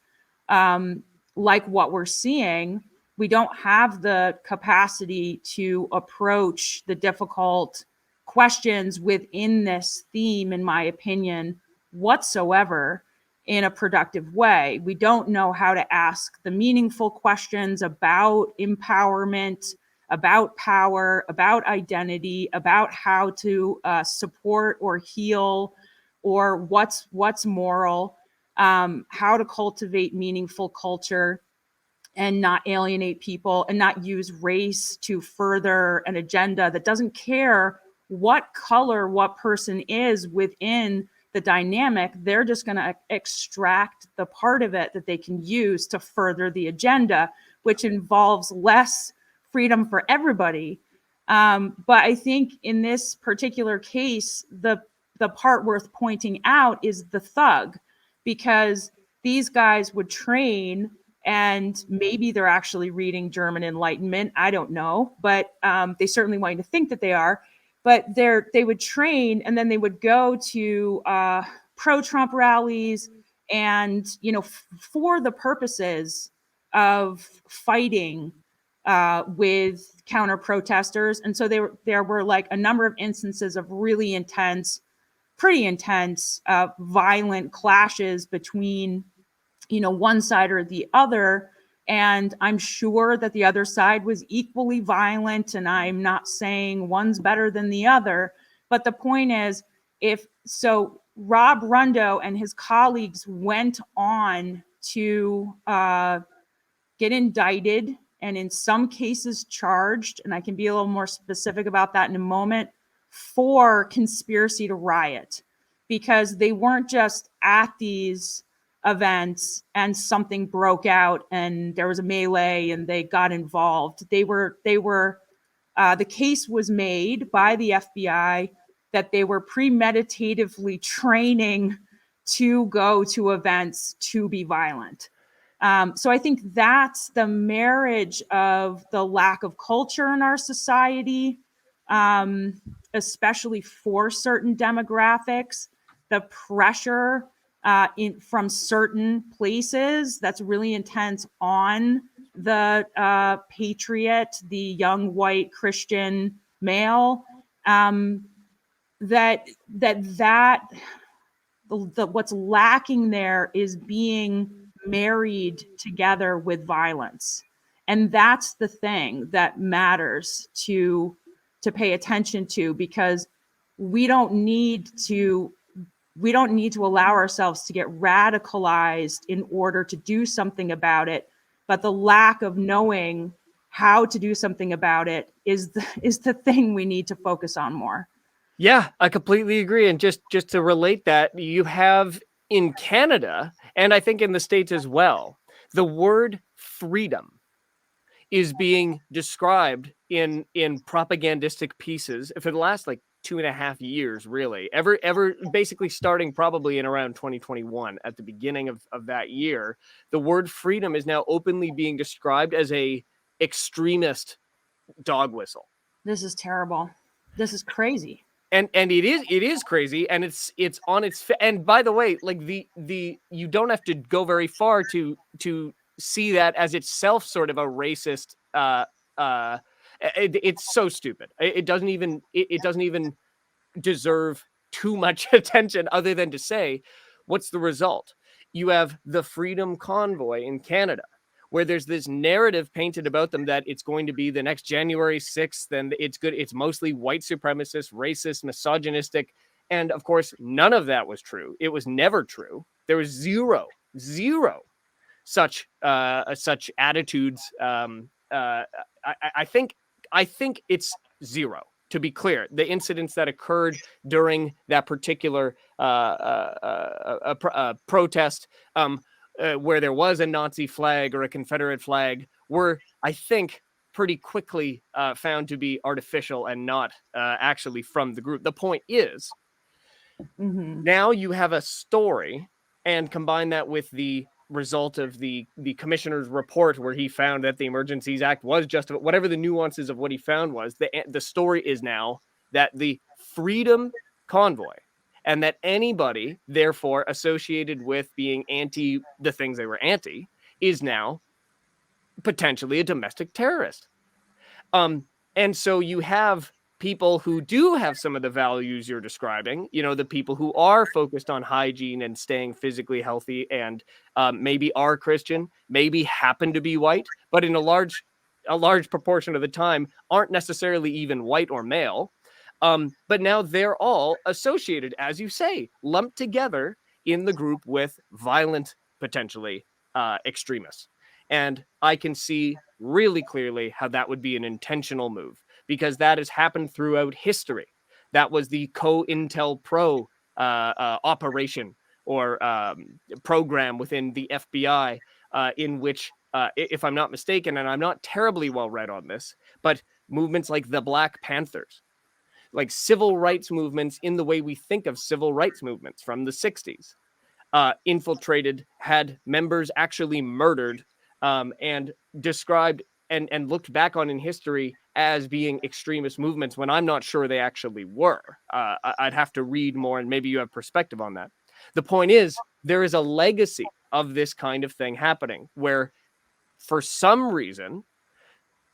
like what we're seeing. We don't have the capacity to approach the difficult questions within this theme, in my opinion, whatsoever in a productive way. We don't know how to ask the meaningful questions about empowerment, about power, about identity, about how to support or heal, or what's moral, how to cultivate meaningful culture and not alienate people and not use race to further an agenda that doesn't care what color what person is within the dynamic. They're just going to extract the part of it that they can use to further the agenda, which involves less freedom for everybody. But I think in this particular case, the part worth pointing out is the thug, because these guys would train, and maybe they're actually reading German Enlightenment. I don't know, but they certainly want you to think that they are. But they would train, and then they would go to pro-Trump rallies, and for the purposes of fighting with counter protesters. And so there were like a number of instances of really intense, pretty intense, violent clashes between one side or the other. And I'm sure that the other side was equally violent, and I'm not saying one's better than the other. But the point is, Rob Rundo and his colleagues went on to get indicted, and in some cases charged, and I can be a little more specific about that in a moment, for conspiracy to riot, because they weren't just at these events and something broke out and there was a melee and they got involved. The case was made by the FBI that they were premeditatively training to go to events to be violent. So I think that's the marriage of the lack of culture in our society, especially for certain demographics, the pressure from certain places that's really intense on the patriot, the young white Christian male, what's lacking there is being married together with violence. And that's the thing that matters to pay attention to, because we don't need to allow ourselves to get radicalized in order to do something about it. But the lack of knowing how to do something about it is the thing we need to focus on more. Yeah, I completely agree. And just to relate that, you have in Canada, and I think in the States as well, the word freedom is being described in propagandistic pieces for the last like 2.5 years, really. Ever basically starting probably in around 2021 at the beginning of that year, the word freedom is now openly being described as a extremist dog whistle. This is terrible. This is crazy. And it is crazy, and it's on its and by the way, like the you don't have to go very far to see that as itself sort of a racist it's so stupid. It doesn't even deserve too much attention, other than to say, what's the result? You have the Freedom Convoy in Canada, where there's this narrative painted about them that it's going to be the next January 6th, and it's mostly white supremacist, racist, misogynistic. And of course, none of that was true. It was never true. There was zero such attitudes. I think it's zero. To be clear, the incidents that occurred during that particular protest, where there was a Nazi flag or a Confederate flag, were, I think, pretty quickly found to be artificial and not actually from the group. The point is, now you have a story, and combine that with the result of the commissioner's report, where he found that the Emergencies Act was just whatever the nuances of what he found was. The story is now that the Freedom Convoy, and that anybody, therefore, associated with being anti the things they were anti, is now potentially a domestic terrorist. And so you have people who do have some of the values you're describing, the people who are focused on hygiene and staying physically healthy, and maybe are Christian, maybe happen to be white, but in a large a large proportion of the time aren't necessarily even white or male. But now they're all associated, as you say, lumped together in the group with violent, potentially extremists. And I can see really clearly how that would be an intentional move, because that has happened throughout history. That was the COINTELPRO operation or program within the FBI, in which, if I'm not mistaken, and I'm not terribly well read on this, but movements like the Black Panthers, like civil rights movements in the way we think of civil rights movements from the 60s, infiltrated, had members actually murdered, and described and looked back on in history as being extremist movements when I'm not sure they actually were. I'd have to read more, and maybe you have perspective on that. The point is, there is a legacy of this kind of thing happening where, for some reason,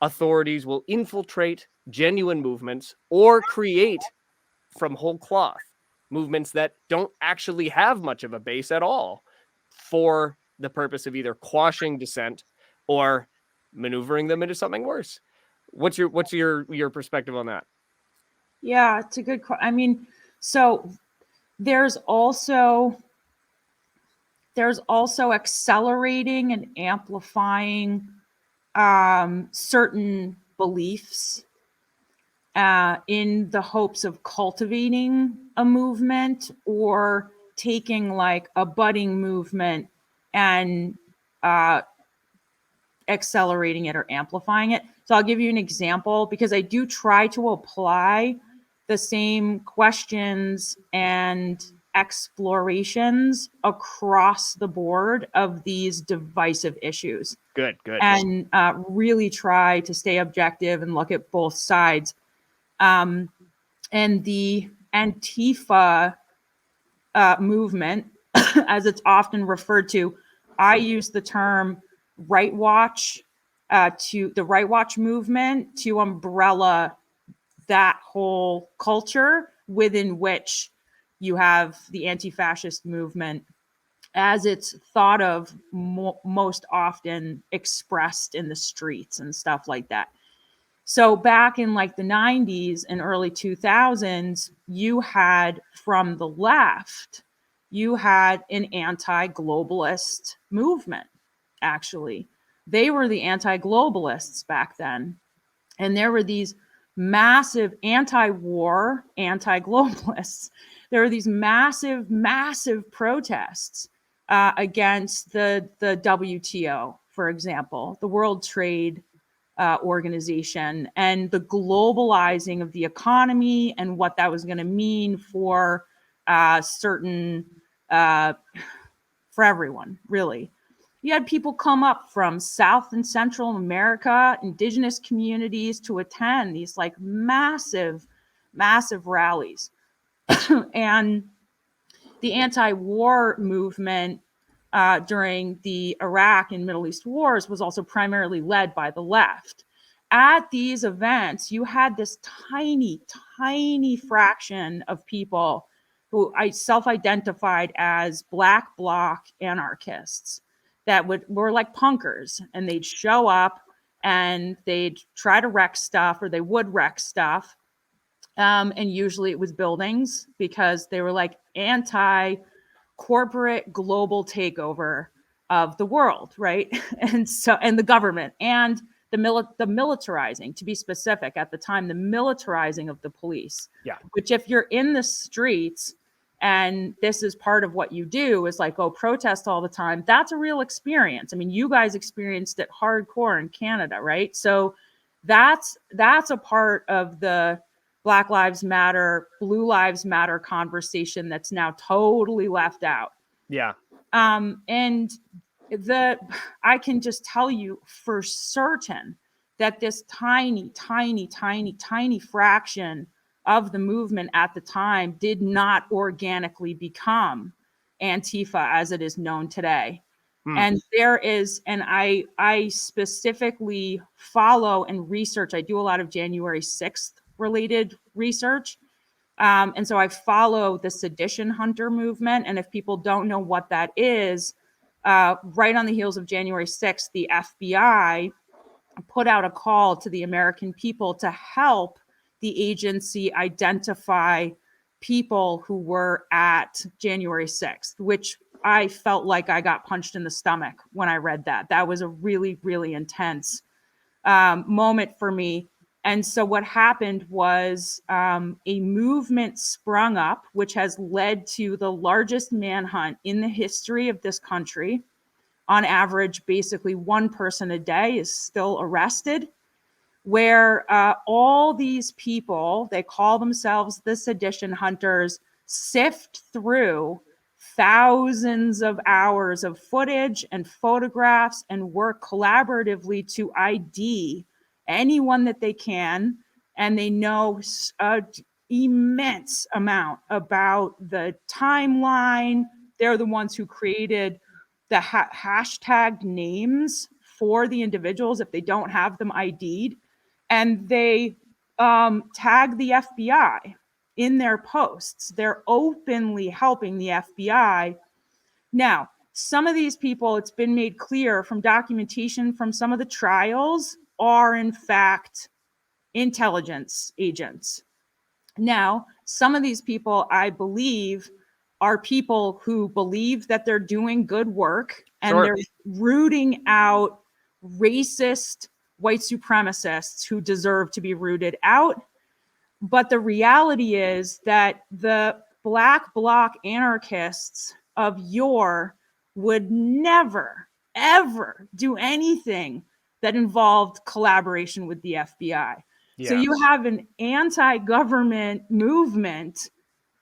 authorities will infiltrate genuine movements or create from whole cloth movements that don't actually have much of a base at all, for the purpose of either quashing dissent or maneuvering them into something worse. What's your perspective on that? Yeah, it's a good I mean, so there's also accelerating and amplifying certain beliefs in the hopes of cultivating a movement, or taking like a budding movement and accelerating it or amplifying it. So I'll give you an example, because I do try to apply the same questions and explorations across the board of these divisive issues, Good. and really try to stay objective and look at both sides. And the Antifa movement, as it's often referred to, I use the term right watch, to the right watch movement, to umbrella that whole culture within which you have the anti-fascist movement, as it's thought of most often expressed in the streets and stuff like that. So back in like the 90s and early 2000s, you had, from the left, you had an anti-globalist movement, actually. They were the anti-globalists back then. And there were these massive anti-war, anti-globalists. There were these massive, massive protests against the WTO, for example, the World Trade Organization, and the globalizing of the economy and what that was going to mean for certain, for everyone, really. You had people come up from South and Central America, indigenous communities, to attend these like massive, massive rallies. And the anti-war movement during the Iraq and Middle East wars was also primarily led by the left. At these events, you had this tiny, tiny fraction of people who I self-identified as Black Bloc anarchists that were like punkers, and they'd show up and they'd try to wreck stuff, or they would wreck stuff. And usually it was buildings, because they were like anti corporate global takeover of the world, right? And the government, and the militarizing, to be specific, at the time, the militarizing of the police. Yeah. Which, if you're in the streets and this is part of what you do, is like, oh, protest all the time, that's a real experience. I mean, you guys experienced it hardcore in Canada, right? So that's a part of the Black Lives Matter, Blue Lives Matter conversation that's now totally left out. Yeah. And I can just tell you for certain that this tiny, tiny, tiny, tiny fraction of the movement at the time did not organically become Antifa as it is known today. And there is, and I specifically follow and research, I do a lot of January 6th related research. And so I follow the sedition hunter movement. And if people don't know what that is, right on the heels of January 6th, the FBI put out a call to the American people to help the agency identify people who were at January 6th, which I felt like I got punched in the stomach when I read that. That was a really, really intense moment for me. And so what happened was a movement sprung up, which has led to the largest manhunt in the history of this country. On average, basically one person a day is still arrested, where all these people, they call themselves the sedition hunters, sift through thousands of hours of footage and photographs and work collaboratively to ID anyone that they can. And they know an immense amount about the timeline. They're the ones who created the hashtag names for the individuals if they don't have them ID'd. And they tag the FBI in their posts. They're openly helping the FBI. Now, some of these people, it's been made clear from documentation from some of the trials, are in fact intelligence agents. Now, some of these people, I believe, are people who believe that they're doing good work, and they're rooting out racist white supremacists who deserve to be rooted out. But the reality is that the black bloc anarchists of yore would never, ever do anything that involved collaboration with the FBI. Yeah. So you have an anti-government movement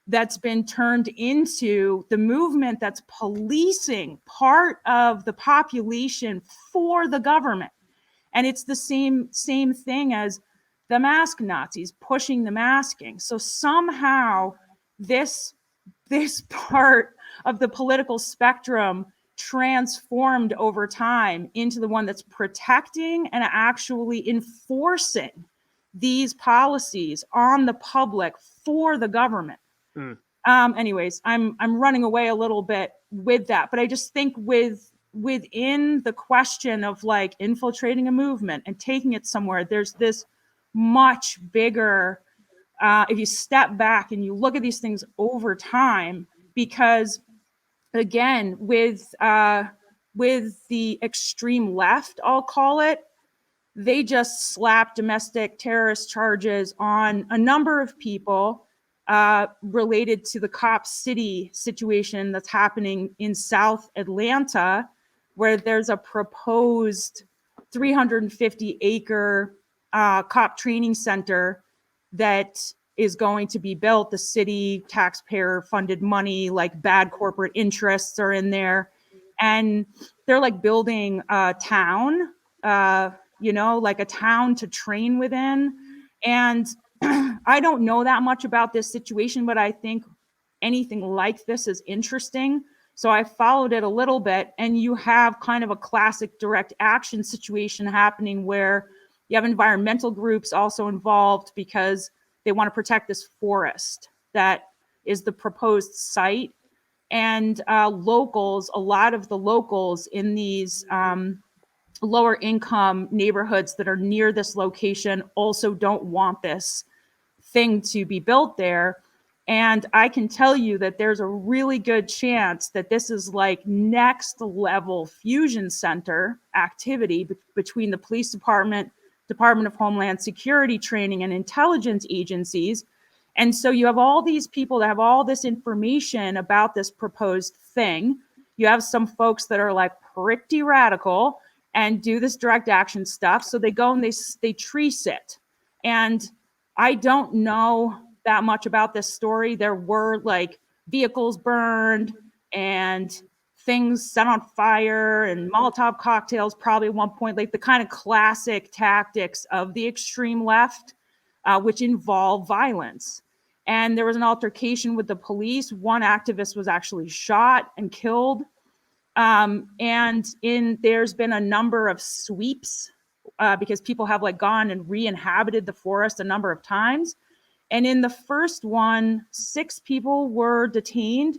that's been turned into the movement that's policing part of the population for the government. And it's the same thing as the mask Nazis pushing the masking. So somehow this part of the political spectrum transformed over time into the one that's protecting and actually enforcing these policies on the public for the government. Anyways, I'm running away a little bit with that, but I just think within the question of like infiltrating a movement and taking it somewhere, there's this much bigger, if you step back and you look at these things over time, because again, with the extreme left, I'll call it, they just slapped domestic terrorist charges on a number of people related to the Cop City situation that's happening in South Atlanta, where there's a proposed 350-acre cop training center that is going to be built. The city taxpayer funded money, like bad corporate interests are in there. And they're like building a town, like a town to train within. And I don't know that much about this situation, but I think anything like this is interesting. So I followed it a little bit, and you have kind of a classic direct action situation happening where you have environmental groups also involved because they want to protect this forest that is the proposed site. And locals, a lot of the locals in these lower income neighborhoods that are near this location also don't want this thing to be built there. And I can tell you that there's a really good chance that this is like next level fusion center activity between the police department, Department of Homeland Security training, and intelligence agencies. And so you have all these people that have all this information about this proposed thing. You have some folks that are like pretty radical and do this direct action stuff. So they go and they tree sit. And I don't know that much about this story. There were like vehicles burned and things set on fire and Molotov cocktails probably at one point, like the kind of classic tactics of the extreme left, which involve violence. And there was an altercation with the police. One activist was actually shot and killed. And there's been a number of sweeps because people have like gone and re-inhabited the forest a number of times. And in the first one, 6 people were detained,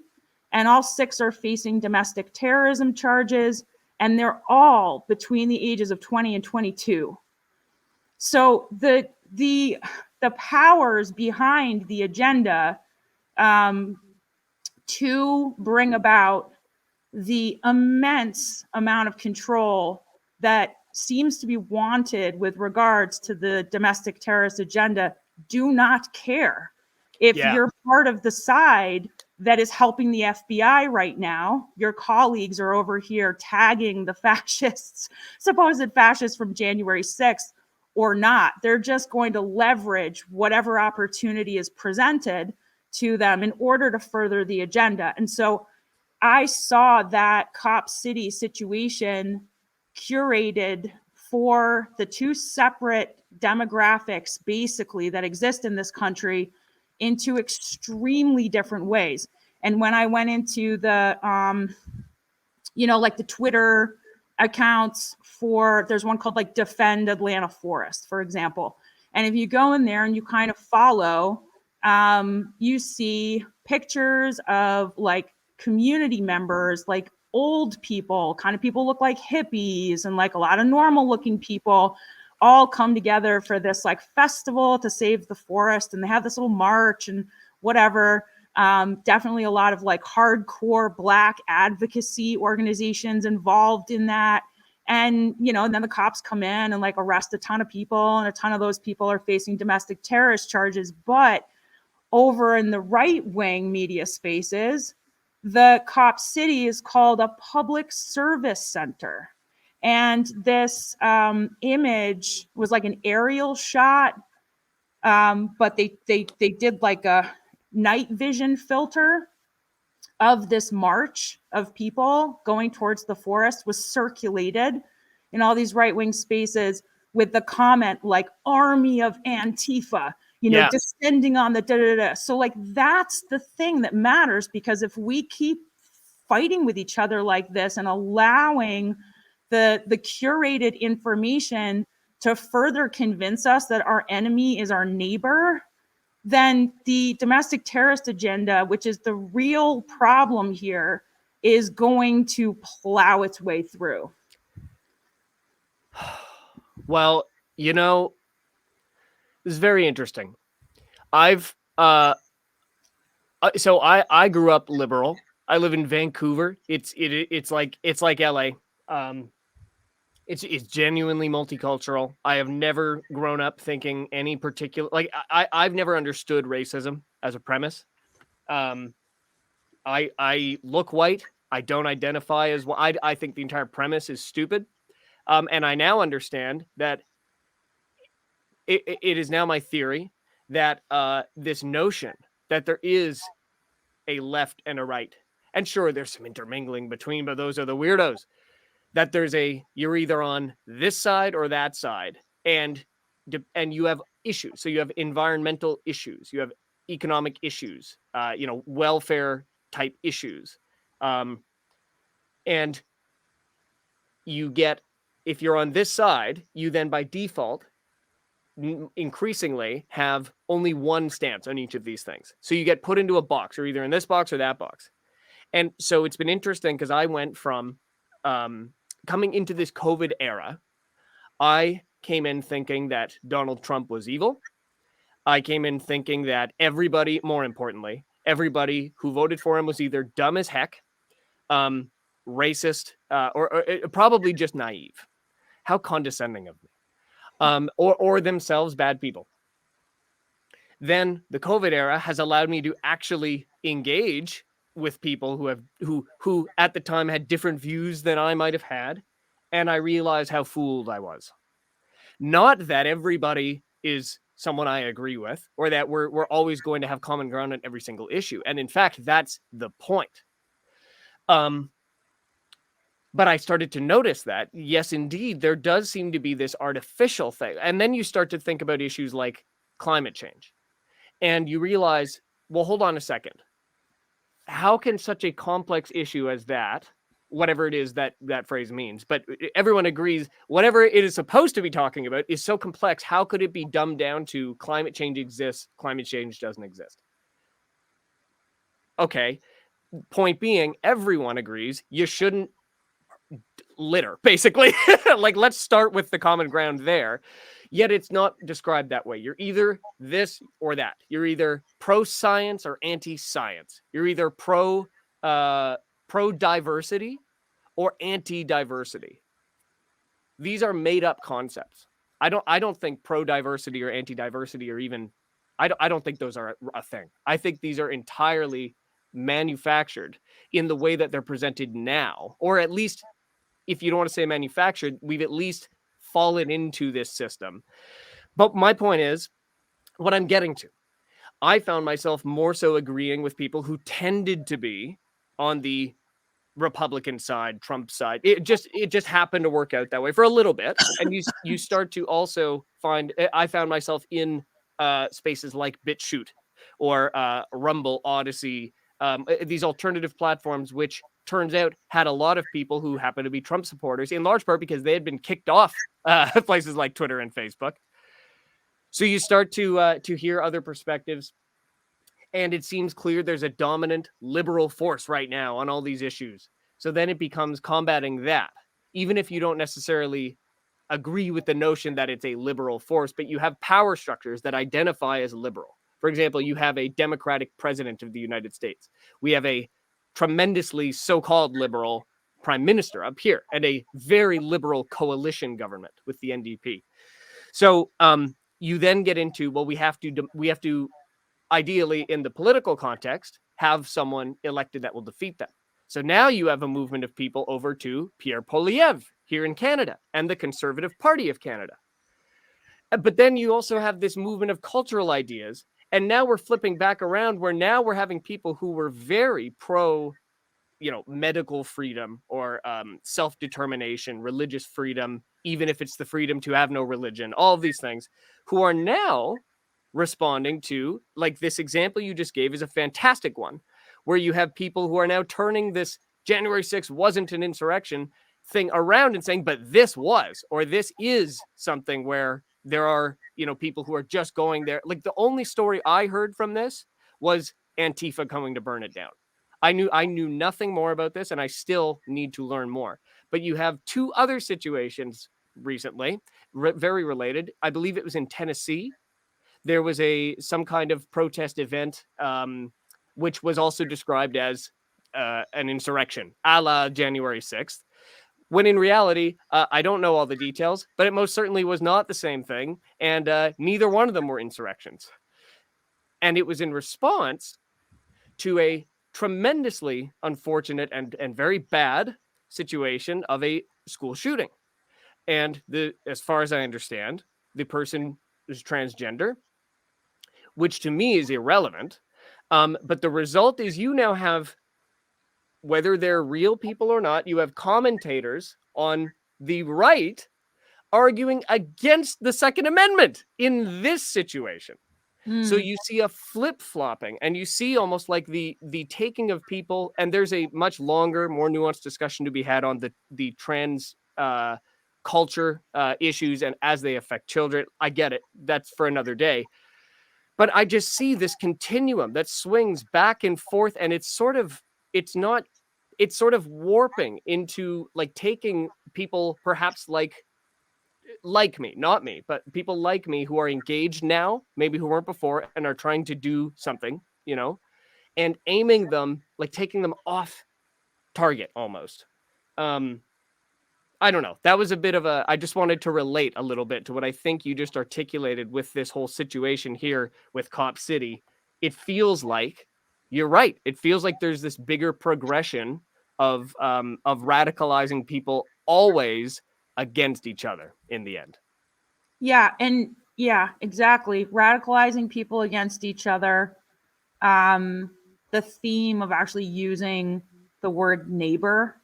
and all 6 are facing domestic terrorism charges. And they're all between the ages of 20 and 22. So the powers behind the agenda to bring about the immense amount of control that seems to be wanted with regards to the domestic terrorist agenda do not care. If you're part of the side that is helping the FBI right now, your colleagues are over here tagging the fascists, supposed fascists from January 6th, or not. They're just going to leverage whatever opportunity is presented to them in order to further the agenda. And so I saw that Cop City situation curated for the two separate demographics basically that exist in this country into extremely different ways. And when I went into the like the Twitter accounts for, there's one called like Defend Atlanta Forest, for example. And if you go in there and you kind of follow, you see pictures of like community members, like old people, kind of people look like hippies and like a lot of normal looking people all come together for this like festival to save the forest. And they have this little march and whatever. Definitely a lot of like hardcore Black advocacy organizations involved in that. And, and then the cops come in and like arrest a ton of people, and a ton of those people are facing domestic terrorist charges. But over in the right wing media spaces, the Cop City is called a public service center. And this image was like an aerial shot, but they did like a night vision filter of this march of people going towards the forest, was circulated in all these right-wing spaces with the comment like army of Antifa, descending on the da-da-da. So like that's the thing that matters, because if we keep fighting with each other like this and allowing the curated information to further convince us that our enemy is our neighbor, then the domestic terrorist agenda, which is the real problem here, is going to plow its way through. Well, this is very interesting. I grew up liberal. I live in Vancouver. It's like LA. It's genuinely multicultural. I have never grown up thinking any particular, like I've never understood racism as a premise. I look white. I don't identify as white. I think the entire premise is stupid. And I now understand that it is now my theory that this notion that there is a left and a right, and sure, there's some intermingling between, but those are the weirdos. That you're either on this side or that side, and you have issues. So you have environmental issues, you have economic issues, welfare type issues, and you get, if you're on this side, you then by default increasingly have only one stance on each of these things. So you get put into a box, or either in this box or that box. And so it's been interesting because I went from coming into this COVID era, I came in thinking that Donald Trump was evil. I came in thinking that everybody, more importantly, everybody who voted for him was either dumb as heck, racist, or probably just naive. How condescending of me. Or themselves bad people. Then the COVID era has allowed me to actually engage with people who at the time had different views than I might have had, and I realized how fooled I was. Not that everybody is someone I agree with, or that we're always going to have common ground on every single issue, and in fact, that's the point. But I started to notice that, yes, indeed, there does seem to be this artificial thing, and then you start to think about issues like climate change, and you realize, well, hold on a second. How can such a complex issue as that, whatever it is that phrase means, but everyone agrees whatever it is supposed to be talking about is so complex, how could it be dumbed down to climate change exists, climate change doesn't exist? Okay, point being, everyone agrees you shouldn't litter, basically. Like, let's start with the common ground there. Yet it's not described that way. You're either this or that. You're either pro-science or anti-science. You're either pro-diversity or anti-diversity. These are made-up concepts. I don't think pro-diversity or anti-diversity are even. I don't think those are a thing. I think these are entirely manufactured in the way that they're presented now, or at least, if you don't want to say manufactured, we've at least fallen into this system. But my point is, what I'm getting to, I found myself more so agreeing with people who tended to be on the Republican side, Trump side. It just happened to work out that way for a little bit, and you start to also find. I found myself in spaces like BitChute or Rumble, Odyssey, these alternative platforms, which turns out had a lot of people who happen to be Trump supporters, in large part because they had been kicked off places like Twitter and Facebook. So you start to hear other perspectives, and it seems clear there's a dominant liberal force right now on all these issues. So then it becomes combating that, even if you don't necessarily agree with the notion that it's a liberal force, but you have power structures that identify as liberal. For example, you have a Democratic president of the United States. We have a tremendously so-called liberal prime minister up here, and a very liberal coalition government with the NDP. So you then get into, well, we have to ideally, in the political context, have someone elected that will defeat them. So now you have a movement of people over to Pierre Poilievre here in Canada and the Conservative Party of Canada. But then you also have this movement of cultural ideas. And now we're flipping back around where now we're having people who were very pro, medical freedom or self-determination, religious freedom, even if it's the freedom to have no religion, all of these things, who are now responding to, like, this example you just gave is a fantastic one, where you have people who are now turning this January 6th wasn't an insurrection thing around and saying, but this was, or this is something where there are, people who are just going there. Like, the only story I heard from this was Antifa coming to burn it down. I knew nothing more about this, and I still need to learn more. But you have two other situations recently, very related. I believe it was in Tennessee. There was some kind of protest event, which was also described as an insurrection, a la January 6th. When in reality, I don't know all the details, but it most certainly was not the same thing, and neither one of them were insurrections. And it was in response to a tremendously unfortunate and very bad situation of a school shooting. And as far as I understand, the person is transgender, which to me is irrelevant. But the result is you now have, whether they're real people or not, you have commentators on the right arguing against the Second Amendment in this situation. So you see a flip-flopping, and you see almost like the taking of people, and there's a much longer, more nuanced discussion to be had on the trans culture issues and as they affect children. I get it. That's for another day. But I just see this continuum that swings back and forth, and it's sort of warping into, like, taking people perhaps like me, not me, but people like me who are engaged now, maybe who weren't before, and are trying to do something, and aiming them, like taking them off target almost. I don't know. That was a bit of I just wanted to relate a little bit to what I think you just articulated with this whole situation here with Cop City. It feels like, you're right. It feels like there's this bigger progression of radicalizing people always against each other in the end. Yeah, and yeah, exactly. Radicalizing people against each other. The theme of actually using the word neighbor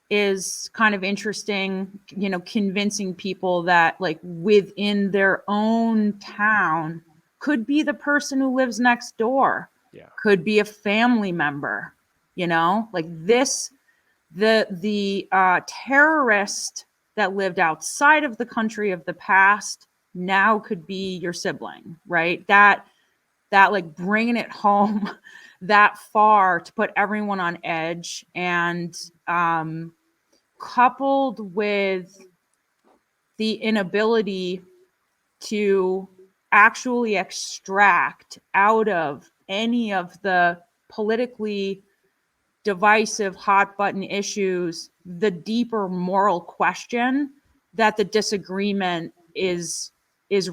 is kind of interesting, convincing people that, like, within their own town could be the person who lives next door. Yeah. Could be a family member, like this, the terrorist that lived outside of the country of the past now could be your sibling, right? That like bringing it home that far to put everyone on edge, and coupled with the inability to actually extract out of any of the politically divisive hot button issues the deeper moral question that the disagreement is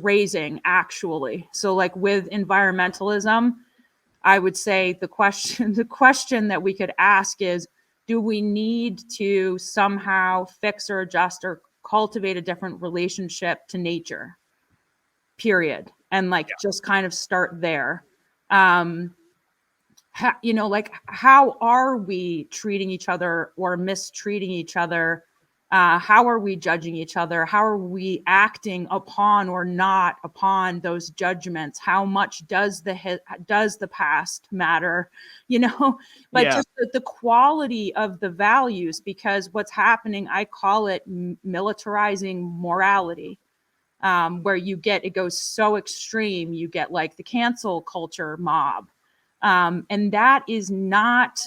raising actually. So like with environmentalism, I would say the question that we could ask is, do we need to somehow fix or adjust or cultivate a different relationship to nature? Period. And like just kind of start there. Like how are we treating each other or mistreating each other? How are we judging each other? How are we acting upon or not upon those judgments? How much does the past matter? But Yeah. just the quality of the values, because what's happening, I call it militarizing morality. Where it goes so extreme, you get like the cancel culture mob. And that is not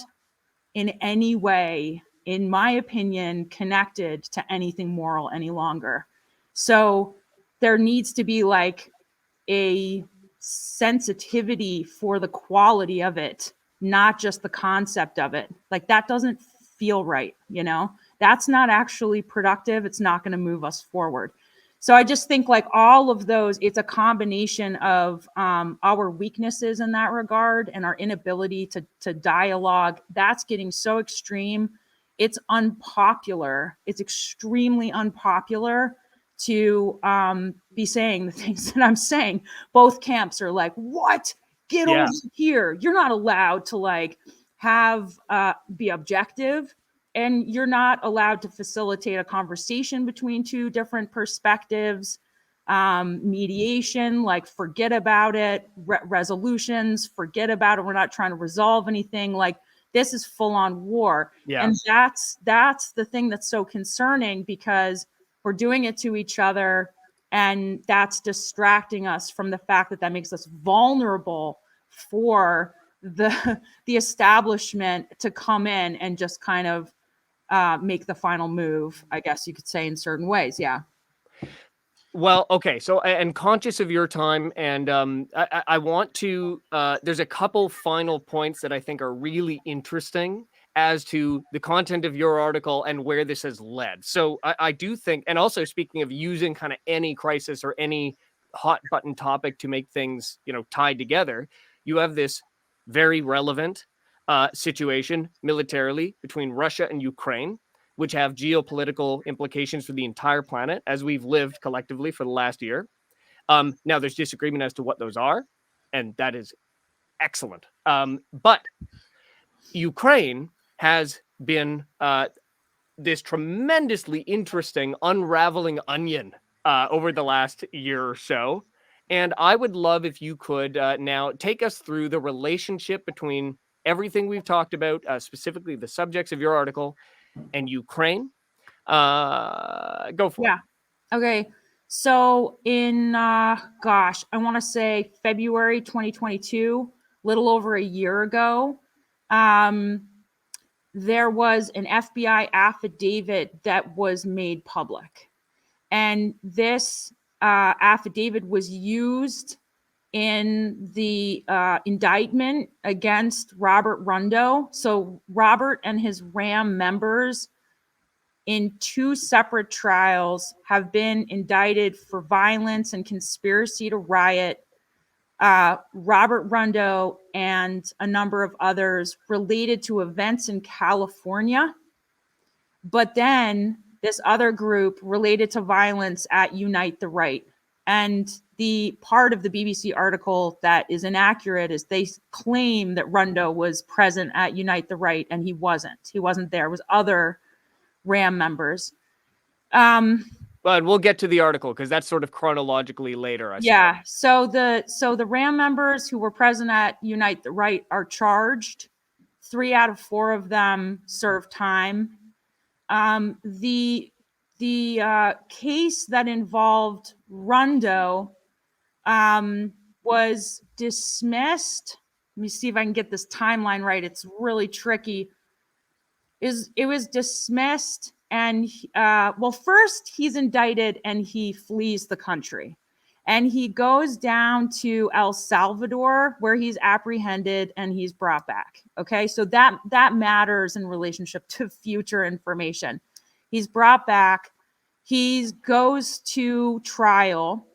in any way, in my opinion, connected to anything moral any longer. So there needs to be like a sensitivity for the quality of it, not just the concept of it. Like that doesn't feel right, That's not actually productive. It's not going to move us forward. So I just think like all of those, it's a combination of our weaknesses in that regard and our inability to dialogue. That's getting so extreme. It's unpopular. It's extremely unpopular to be saying the things that I'm saying. Both camps are like, what? Get over here. You're not allowed to like be objective, and you're not allowed to facilitate a conversation between two different perspectives. Mediation, like forget about it. Resolutions, forget about it. We're not trying to resolve anything. Like this is full on war. Yeah. And that's the thing that's so concerning, because we're doing it to each other, and that's distracting us from the fact that makes us vulnerable for the establishment to come in and just kind of make the final move, I guess you could say, in certain ways. Yeah. Well, okay. So, and conscious of your time, and I want to. There's a couple final points that I think are really interesting as to the content of your article and where this has led. So, I do think, and also speaking of using kind of any crisis or any hot button topic to make things, tied together, you have this very relevant situation militarily between Russia and Ukraine, which have geopolitical implications for the entire planet as we've lived collectively for the last year. Now, there's disagreement as to what those are, and that is excellent. But Ukraine has been this tremendously interesting unraveling onion over the last year or so. And I would love if you could now take us through the relationship between everything we've talked about, specifically the subjects of your article, and Ukraine. Go for it. Yeah. Okay. So in I want to say February 2022, little over a year ago, there was an FBI affidavit that was made public. And this affidavit was used in the indictment against Robert Rundo. So Robert and his RAM members in two separate trials have been indicted for violence and conspiracy to riot. Robert Rundo and a number of others related to events in California. But then this other group related to violence at Unite the Right. And the part of the BBC article that is inaccurate is they claim that Rundo was present at Unite the Right, and he wasn't. He wasn't there. It was other RAM members. But we'll get to the article because that's sort of chronologically later. Yeah. So the RAM members who were present at Unite the Right are charged. 3 out of 4 of them served time. The case that involved Rundo was dismissed. Let me see if I can get this timeline right. It's really tricky. It was dismissed, and first he's indicted and he flees the country, And he goes down to El Salvador, where he's apprehended and he's brought back. Okay, so that matters in relationship to future information. He's brought back. He goes to trial,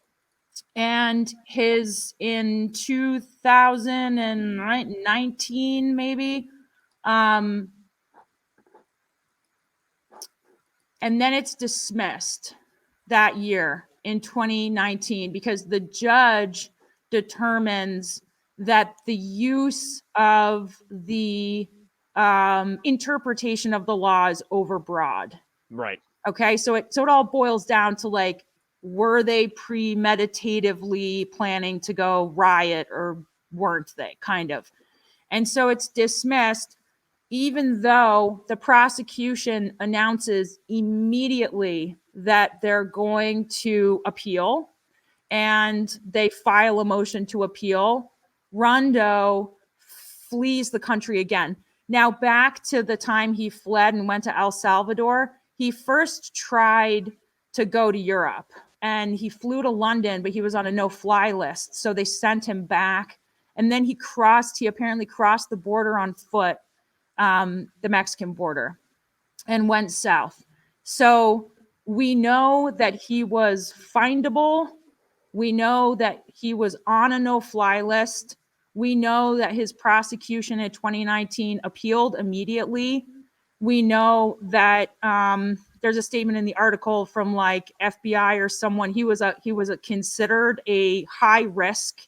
and in 2019, maybe, and then it's dismissed that year in 2019 because the judge determines that the use of the interpretation of the law is overbroad. Right. Okay, so it all boils down to, like, were they premeditatively planning to go riot or weren't they, kind of. And so it's dismissed, even though the prosecution announces immediately that they're going to appeal, and they file a motion to appeal. Rondo flees the country again. Now, back to the time he fled and went to El Salvador, he first tried to go to Europe, and he flew to London, but he was on a no-fly list, so they sent him back. And then he apparently crossed the border on foot, the Mexican border, and went south. So we know that he was findable. We know that he was on a no-fly list. We know that his prosecution in 2019 appealed immediately. We know that there's a statement in the article from, like, FBI or someone. He was considered a high risk,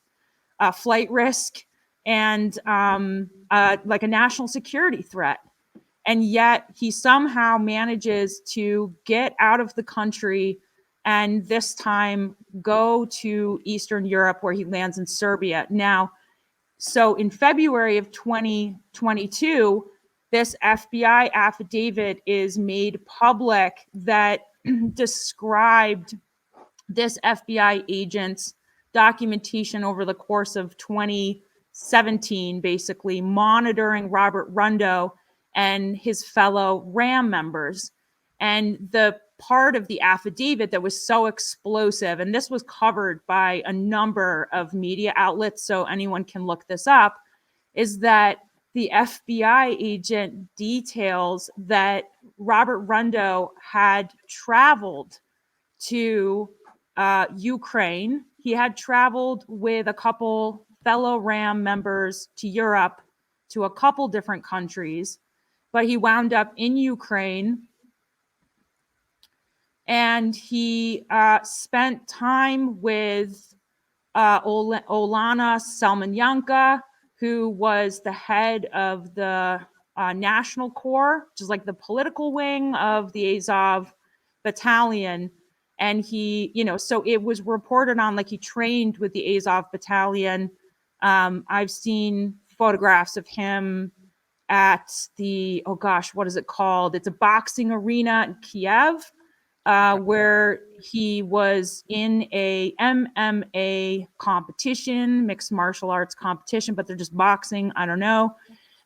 flight risk, and like a national security threat. And yet he somehow manages to get out of the country and this time go to Eastern Europe, where he lands in Serbia. Now, so in February of 2022, this FBI affidavit is made public that described this FBI agent's documentation over the course of 2017, basically monitoring Robert Rondo and his fellow RAM members. And the part of the affidavit that was so explosive, and this was covered by a number of media outlets, so anyone can look this up, is that the FBI agent details that Robert Rondo had traveled to Ukraine. He had traveled with a couple fellow RAM members to Europe, to a couple different countries, but he wound up in Ukraine. And he spent time with Olana Selmanyanka, who was the head of the National Corps, which is like the political wing of the Azov battalion. And he, so it was reported on, like, he trained with the Azov battalion. I've seen photographs of him at the, oh gosh, what is it called? It's a boxing arena in Kiev, where he was in a MMA competition, mixed martial arts competition, but they're just boxing. I don't know.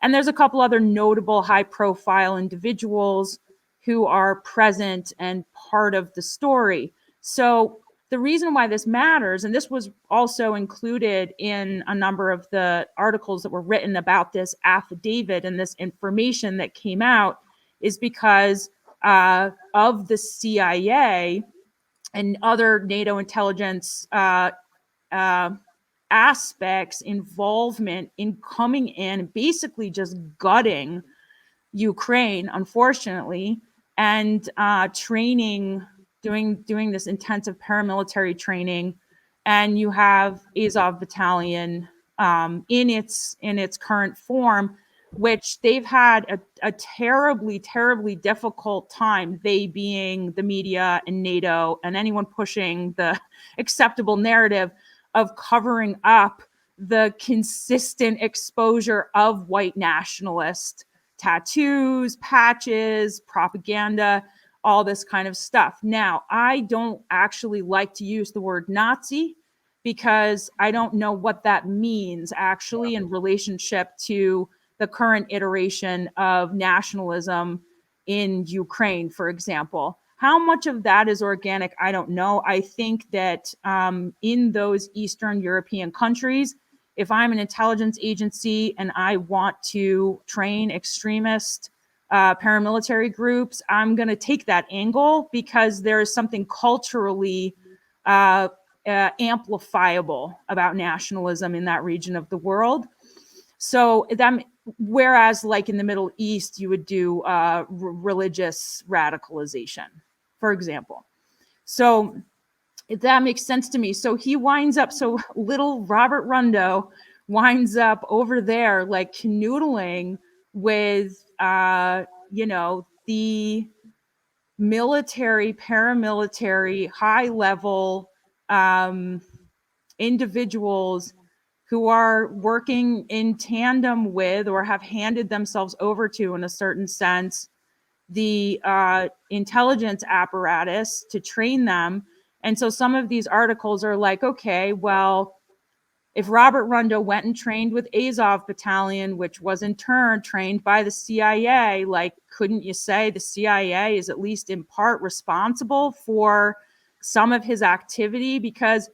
And there's a couple other notable high-profile individuals who are present and part of the story. So the reason why this matters, and this was also included in a number of the articles that were written about this affidavit and this information that came out, is because of the CIA and other NATO intelligence aspects involvement in coming in, basically just gutting Ukraine, unfortunately, and training, doing this intensive paramilitary training. And you have Azov Battalion in its current form, which they've had a terribly, terribly difficult time, they being the media and NATO and anyone pushing the acceptable narrative of covering up the consistent exposure of white nationalist tattoos, patches, propaganda, all this kind of stuff. Now, I don't actually like to use the word Nazi because I don't know what that means actually in relationship to the current iteration of nationalism in Ukraine, for example. How much of that is organic, I don't know. I think that in those Eastern European countries, if I'm an intelligence agency and I want to train extremist paramilitary groups, I'm going to take that angle because there is something culturally amplifiable about nationalism in that region of the world. So that, whereas like in the Middle East, you would do religious radicalization, for example. So that makes sense to me. So he winds up, so little Robert Rundo winds up over there, like canoodling with, the military, paramilitary, high level individuals who are working in tandem with or have handed themselves over to, in a certain sense, the intelligence apparatus to train them. And so some of these articles are like, okay, well, if Robert Rundo went and trained with Azov Battalion, which was in turn trained by the CIA, like, couldn't you say the CIA is at least in part responsible for some of his activity? Because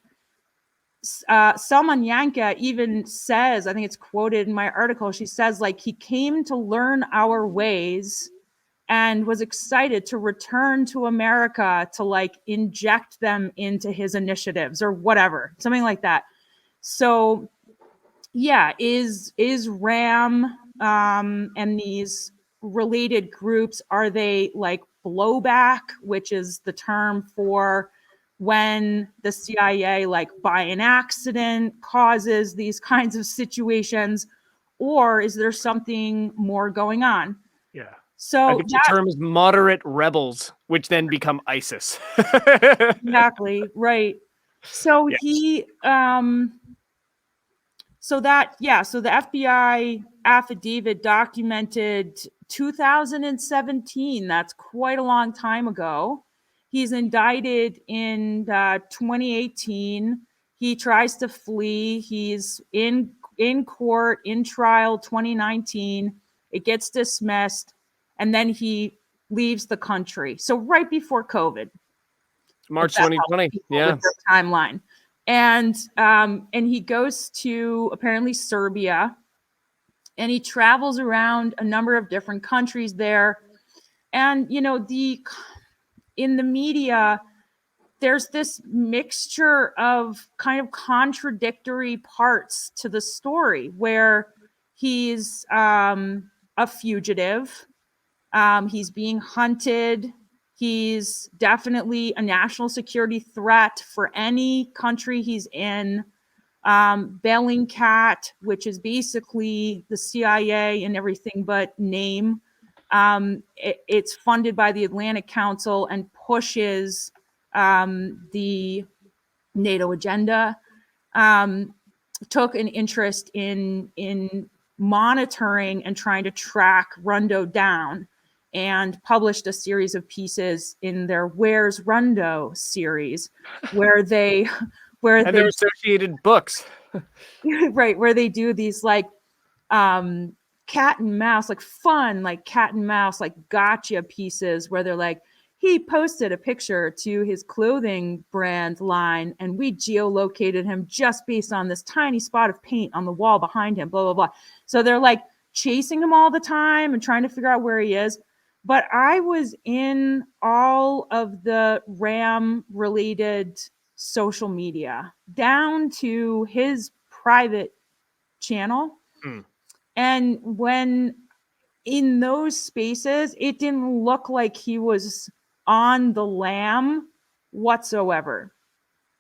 Selma Yanka even says, I think it's quoted in my article, she says, like, he came to learn our ways and was excited to return to America to like inject them into his initiatives or whatever, something like that. So yeah, is RAM and these related groups, are they like blowback, which is the term for when the CIA, like by an accident, causes these kinds of situations, or is there something more going on? Yeah. I So think the term is moderate rebels, which then become ISIS. exactly right. So yes. So the FBI affidavit documented 2017. That's quite a long time ago. He's indicted in 2018. He tries to flee. He's in court, in trial 2019. It gets dismissed, and then he leaves the country. So right before COVID, March 2020. Yeah. with their timeline. And he goes to apparently Serbia, and he travels around a number of different countries there. And in the media, there's this mixture of kind of contradictory parts to the story, where he's a fugitive, he's being hunted. He's definitely a national security threat for any country he's in. Bellingcat, which is basically the CIA and everything but name. It's funded by the Atlantic Council and pushes the NATO agenda. Took an interest in monitoring and trying to track Rundo down, and published a series of pieces in their Where's Rundo series, where they and their associated books. right, where they do these like cat and mouse, like fun, like cat and mouse, like gotcha pieces, where they're like, he posted a picture to his clothing brand line and we geolocated him just based on this tiny spot of paint on the wall behind him, blah, blah, blah. So they're like chasing him all the time and trying to figure out where he is. But I was in all of the RAM related social media, down to his private channel. And when in those spaces, it didn't look like he was on the lam whatsoever.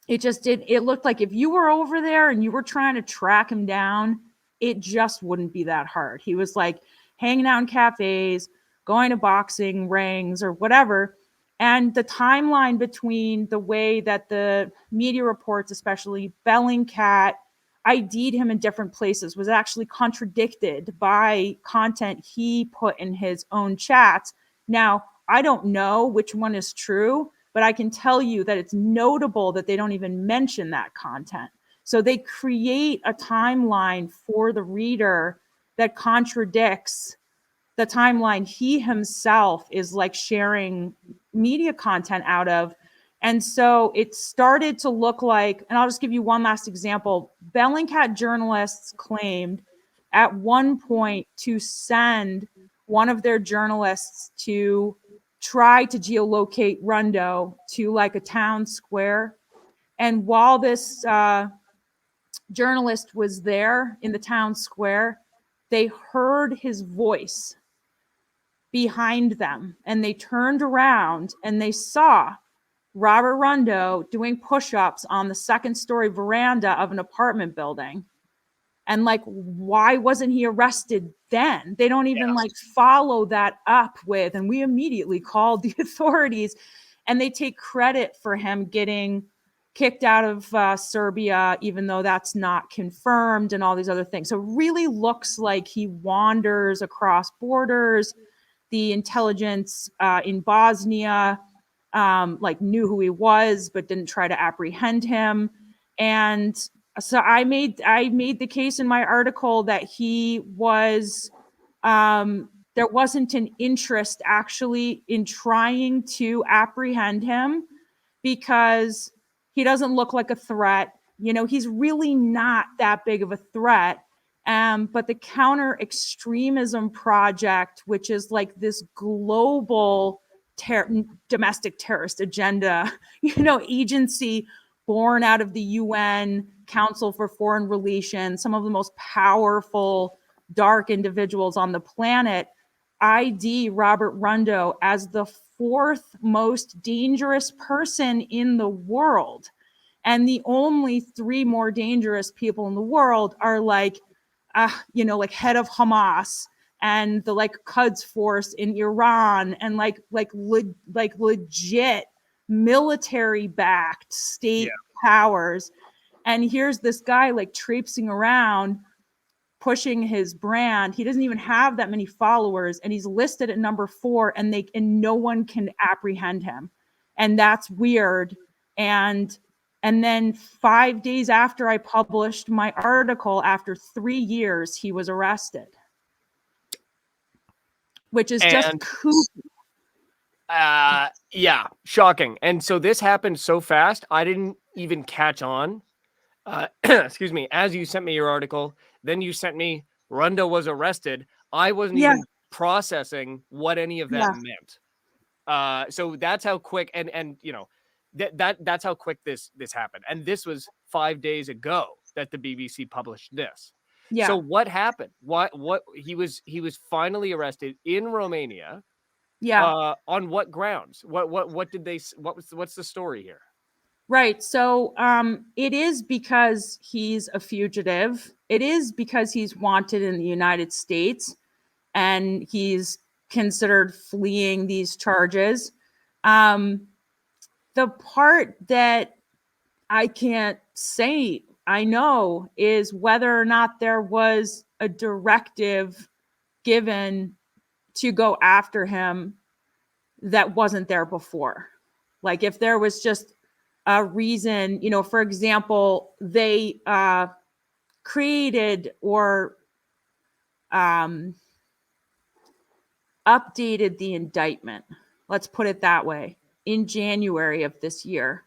It looked like if you were over there and you were trying to track him down, it just wouldn't be that hard. He was like hanging out in cafes, going to boxing rings or whatever. And the timeline between the way that the media reports, especially Bellingcat, ID'd him in different places, was actually contradicted by content he put in his own chats. Now, I don't know which one is true, but I can tell you that it's notable that they don't even mention that content. So they create a timeline for the reader that contradicts the timeline he himself is like sharing media content out of. And so it started to look like, and I'll just give you one last example. Bellingcat journalists claimed at one point to send one of their journalists to try to geolocate Rundo to like a town square. And while this journalist was there in the town square, they heard his voice behind them, and they turned around and they saw Robert Rundo doing push-ups on the second story veranda of an apartment building. And like, why wasn't he arrested then? They don't even like follow that up with, and we immediately called the authorities, and they take credit for him getting kicked out of Serbia, even though that's not confirmed, and all these other things. So it really looks like he wanders across borders. The intelligence in Bosnia like knew who he was, but didn't try to apprehend him. And so I made the case in my article that he was there wasn't an interest actually in trying to apprehend him because he doesn't look like a threat. You know, he's really not that big of a threat. But the Counter Extremism Project, which is like this global domestic terrorist agenda, you know, agency born out of the UN Council for Foreign Relations, some of the most powerful dark individuals on the planet, ID Robert Rundo as the fourth most dangerous person in the world. And the only three more dangerous people in the world are like, you know, like head of Hamas and the like Quds force in Iran and like legit military backed state powers. And here's this guy like traipsing around pushing his brand. He doesn't even have that many followers, and he's listed at number 4, and no one can apprehend him. And that's weird. And then 5 days after I published my article, after 3 years, he was arrested, which is just kooky. Yeah, shocking. And so this happened so fast, I didn't even catch on. Excuse me. As you sent me your article, then you sent me Rundo was arrested. I wasn't even processing what any of that meant. So that's how quick, and you know, that's how quick this happened. And this was 5 days ago that the BBC published this. Yeah. So what happened? What he was finally arrested in Romania. Yeah. On what grounds? What did they? What's the story here? Right. So it is because he's a fugitive. It is because he's wanted in the United States and he's considered fleeing these charges. The part that I can't say I know is whether or not there was a directive given to go after him that wasn't there before. Like if there was just a reason, you know, for example, they created or updated the indictment, let's put it that way, in January of this year.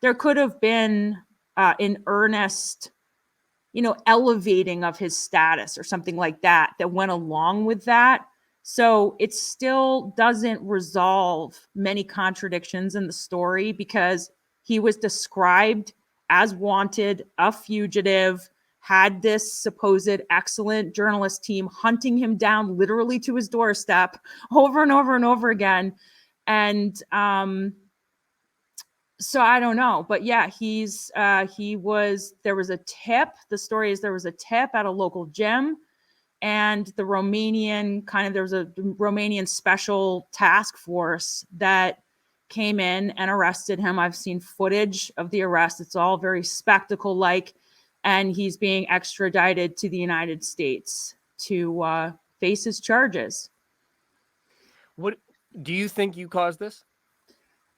There could have been an earnest, you know, elevating of his status or something like that that went along with that. So it still doesn't resolve many contradictions in the story because he was described as wanted, a fugitive, had this supposed excellent journalist team hunting him down literally to his doorstep over and over and over again. And so I don't know, but yeah, there was a tip. The story is there was a tip at a local gym, and there was a Romanian special task force that came in and arrested him. I've seen footage of the arrest. It's all very spectacle like, and he's being extradited to the United States to face his charges. What do you think you caused this?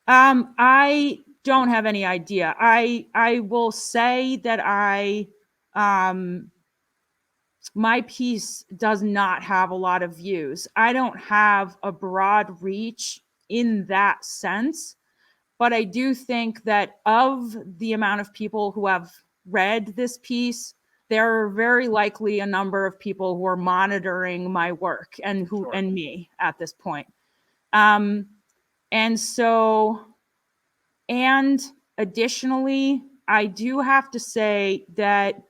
I don't have any idea. I will say that my piece does not have a lot of views. I don't have a broad reach in that sense. But I do think that of the amount of people who have read this piece, there are very likely a number of people who are monitoring my work and who Sure. and me at this point. And so, and additionally, I do have to say that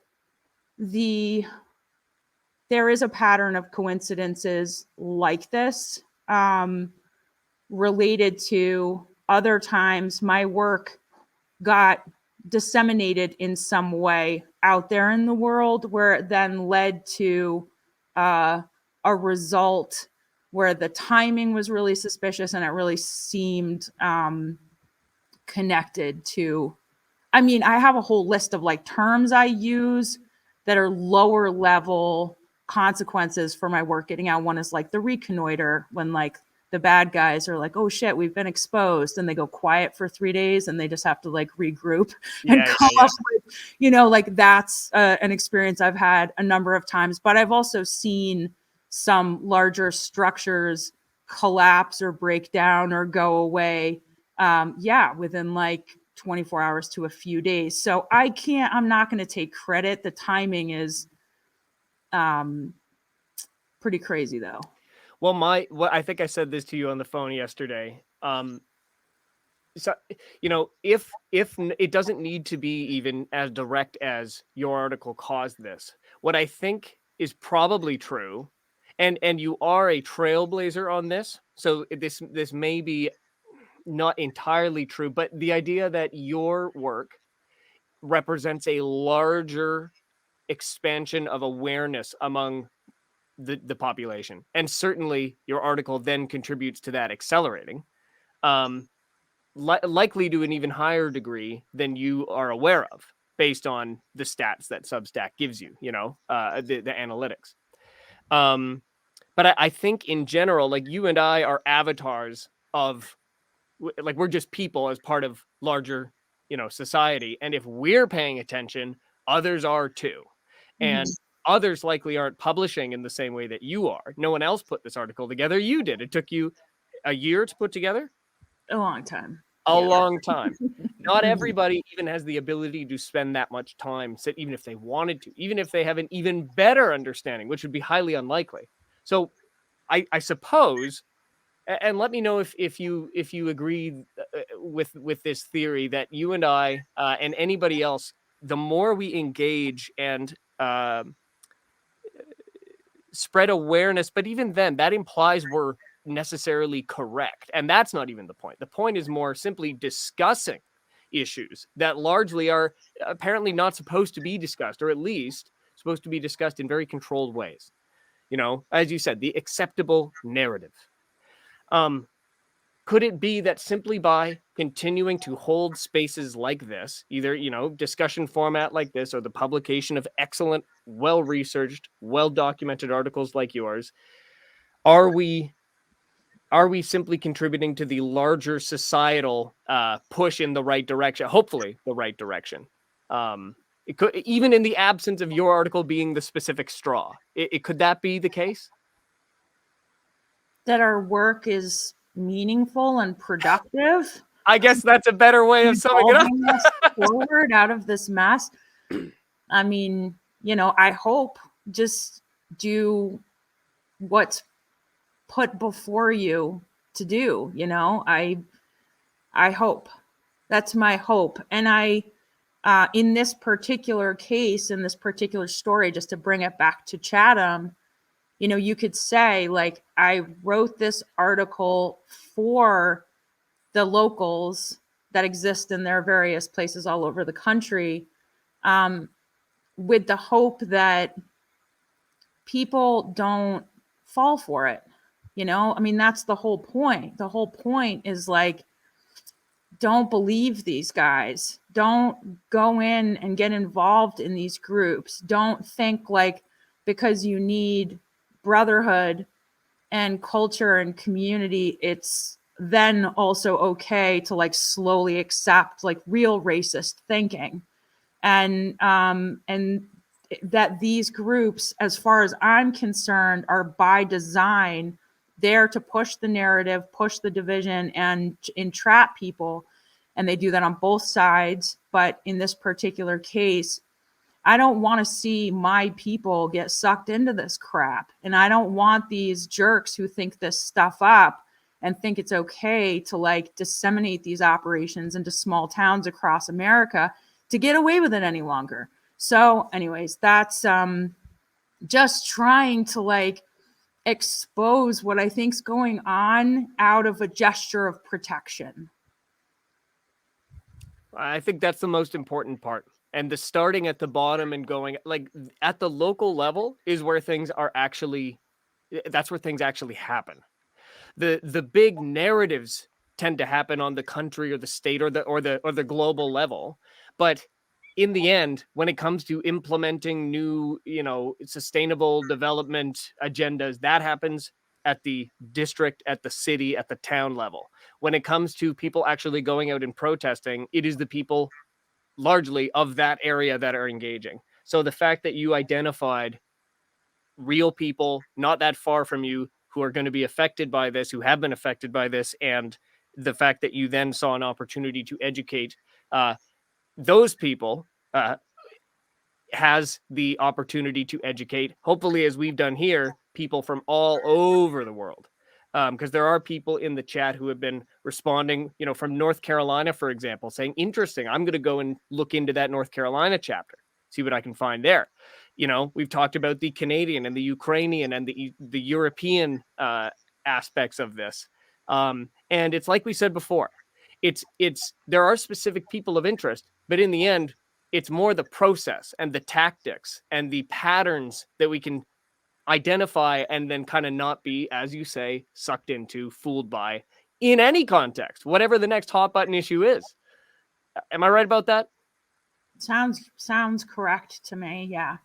there is a pattern of coincidences like this, related to other times my work got disseminated in some way out there in the world, where it then led to a result where the timing was really suspicious and it really seemed connected to, I mean, I have a whole list of like terms I use that are lower level consequences for my work getting out. One is like the reconnoiter, when like the bad guys are like, oh shit, we've been exposed, and they go quiet for 3 days and they just have to like regroup and come up with, you know, like that's an experience I've had a number of times. But I've also seen some larger structures collapse or break down or go away, within like 24 hours to a few days. So I'm not going to take credit. The timing is pretty crazy though. Well, I think I said this to you on the phone yesterday. So, you know, if it doesn't need to be even as direct as your article caused this, what I think is probably true, and you are a trailblazer on this, so this may be not entirely true, but the idea that your work represents a larger expansion of awareness among the population, and certainly your article then contributes to that accelerating, likely to an even higher degree than you are aware of, based on the stats that Substack gives you, you know, the analytics. But I think in general, like, you and I are avatars of, like, we're just people as part of larger, you know, society. And if we're paying attention, others are too. And others likely aren't publishing in the same way that you are. No one else put this article together. You did. It took you a year to put together? A long time. A long time. Not everybody even has the ability to spend that much time, even if they wanted to, even if they have an even better understanding, which would be highly unlikely. So I suppose, and let me know if you agree with this theory, that you and I, and anybody else, the more we engage and spread awareness, but even then, that implies we're necessarily correct, and that's not even the point. The point is more simply discussing issues that largely are apparently not supposed to be discussed, or at least supposed to be discussed in very controlled ways. You know, as you said, the acceptable narrative. Could it be that simply by continuing to hold spaces like this, either, you know, discussion format like this, or the publication of excellent, well-researched, well-documented articles like yours, are we simply contributing to the larger societal push in the right direction? Hopefully, the right direction. It could, even in the absence of your article being the specific straw, could that be the case? That our work is meaningful and productive. I guess that's a better way of summing it up. Us forward out of this mess. I mean, you know, I hope, just do what's put before you to do, you know. I hope. That's my hope. And in this particular case, in this particular story, just to bring it back to Chatham, you know, you could say, like, I wrote this article for the locals that exist in their various places all over the country, with the hope that people don't fall for it. You know, I mean, that's the whole point. The whole point is like, don't believe these guys. Don't go in and get involved in these groups. Don't think like, because you need brotherhood and culture and community, it's then also okay to like slowly accept like real racist thinking. And that these groups, as far as I'm concerned, are by design there to push the narrative, push the division, and entrap people. And they do that on both sides. But in this particular case, I don't want to see my people get sucked into this crap. And I don't want these jerks who think this stuff up and think it's okay to like disseminate these operations into small towns across America to get away with it any longer. So anyways, that's just trying to like expose what I think's going on out of a gesture of protection. I think that's the most important part. And the starting at the bottom and going like at the local level is where things are actually, that's where things actually happen. The big narratives tend to happen on the country or the state or the global level. But in the end, when it comes to implementing new, sustainable development agendas, that happens at the district, at the city, at the town level. When it comes to people actually going out and protesting, it is the people largely of that area that are engaging. So the fact that you identified real people not that far from you who are going to be affected by this, who have been affected by this, and the fact that you then saw an opportunity to educate those people has the opportunity to educate, hopefully, as we've done here, people from all over the world. Because there are people in the chat who have been responding, from North Carolina, for example, saying, interesting, I'm going to go and look into that North Carolina chapter, see what I can find there. We've talked about the Canadian and the Ukrainian and the European aspects of this. And it's like we said before, there are specific people of interest, but in the end, it's more the process and the tactics and the patterns that we can identify and then kind of not be, as you say, sucked into, fooled by in any context, whatever the next hot button issue is. Am I right about that? Sounds correct to me. Yeah.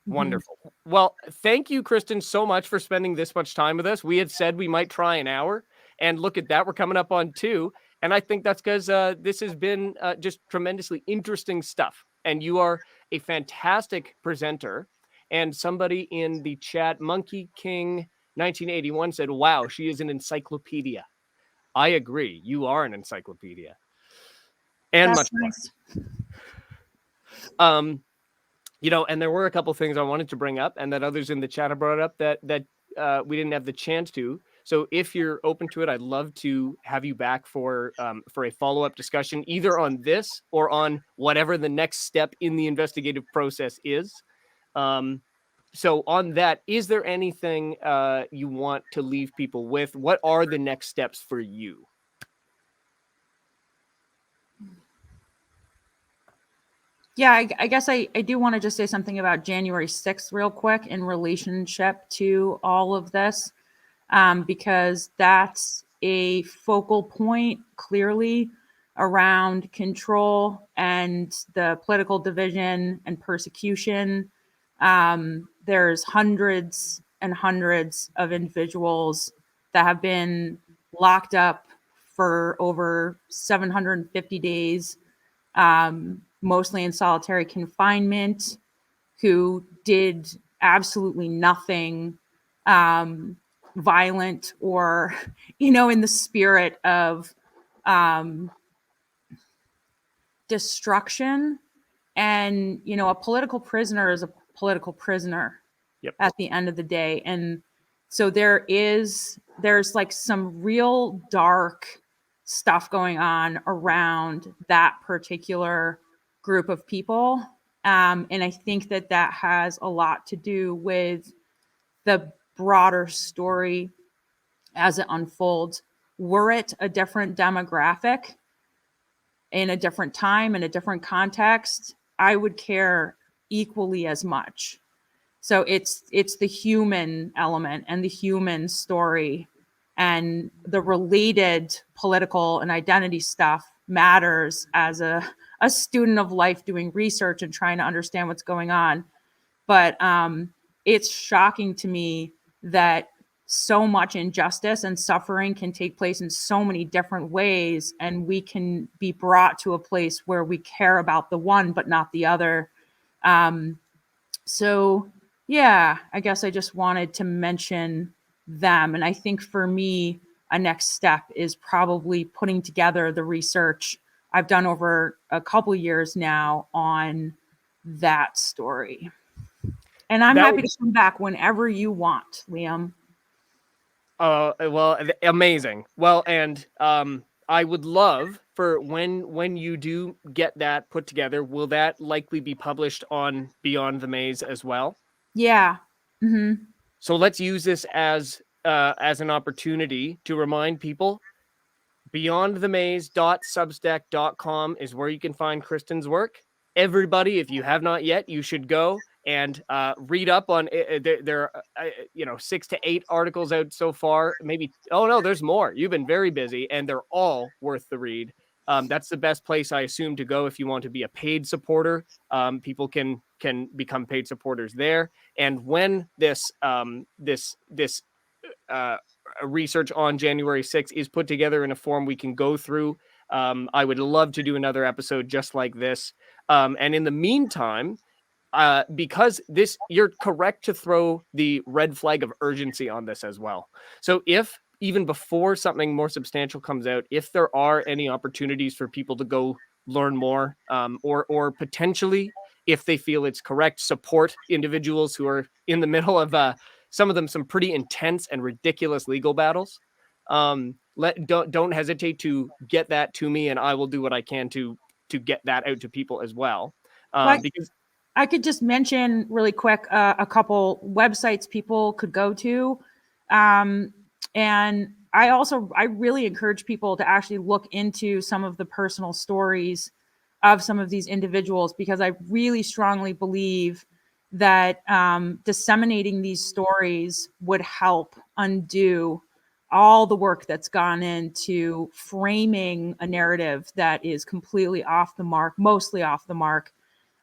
Wonderful. Well, thank you, Kristin, so much for spending this much time with us. We had said we might try an hour, and look at that. We're coming up on 2. And I think that's because this has been just tremendously interesting stuff. And you are a fantastic presenter. And somebody in the chat, Monkey King 1981, said, wow, she is an encyclopedia. I agree. You are an encyclopedia. And that's much nice. more. And there were a couple things I wanted to bring up and that others in the chat have brought up that we didn't have the chance to. So if you're open to it, I'd love to have you back for a follow-up discussion, either on this or on whatever the next step in the investigative process is. So on that, is there anything you want to leave people with? What are the next steps for you? Yeah, I guess I do want to just say something about January 6th real quick in relationship to all of this, because that's a focal point clearly around control and the political division and persecution. There's hundreds and hundreds of individuals that have been locked up for over 750 days, mostly in solitary confinement, who did absolutely nothing violent or, in the spirit of destruction. And, a political prisoner is a political prisoner. Yep. At the end of the day. And so there's like some real dark stuff going on around that particular group of people. And I think that has a lot to do with the broader story as it unfolds. Were it a different demographic in a different time, in a different context, I would care equally as much. So it's the human element and the human story, and the related political and identity stuff matters as a student of life doing research and trying to understand what's going on. But it's shocking to me that so much injustice and suffering can take place in so many different ways, and we can be brought to a place where we care about the one but not the other. So yeah, I guess I just wanted to mention them. And I think for me, a next step is probably putting together the research I've done over a couple years now on that story. And I'm That happy would to come back whenever you want, Liam. well, amazing. Well, and I would love for when you do get that put together, will that likely be published on Beyond the Maze as well? Yeah. Mm-hmm. So let's use this as an opportunity to remind people beyondthemaze.substack.com is where you can find Kristin's work. Everybody, if you have not yet, you should go and read up on it. There are 6 to 8 articles out so far. Maybe no, there's more. You've been very busy, and they're all worth the read. That's the best place, I assume, to go if you want to be a paid supporter. People can become paid supporters there. And when this uh, research on January 6th is put together in a form we can go through, I would love to do another episode just like this. And in the meantime, because you're correct to throw the red flag of urgency on this as well. So if even before something more substantial comes out, if there are any opportunities for people to go learn more, or potentially, if they feel it's correct, support individuals who are in the middle of some of them some pretty intense and ridiculous legal battles, don't hesitate to get that to me, and I will do what I can to get that out to people as well. But Because I could just mention really quick a couple websites people could go to. And I really encourage people to actually look into some of the personal stories of some of these individuals, because I really strongly believe that disseminating these stories would help undo all the work that's gone into framing a narrative that is completely off the mark, mostly off the mark,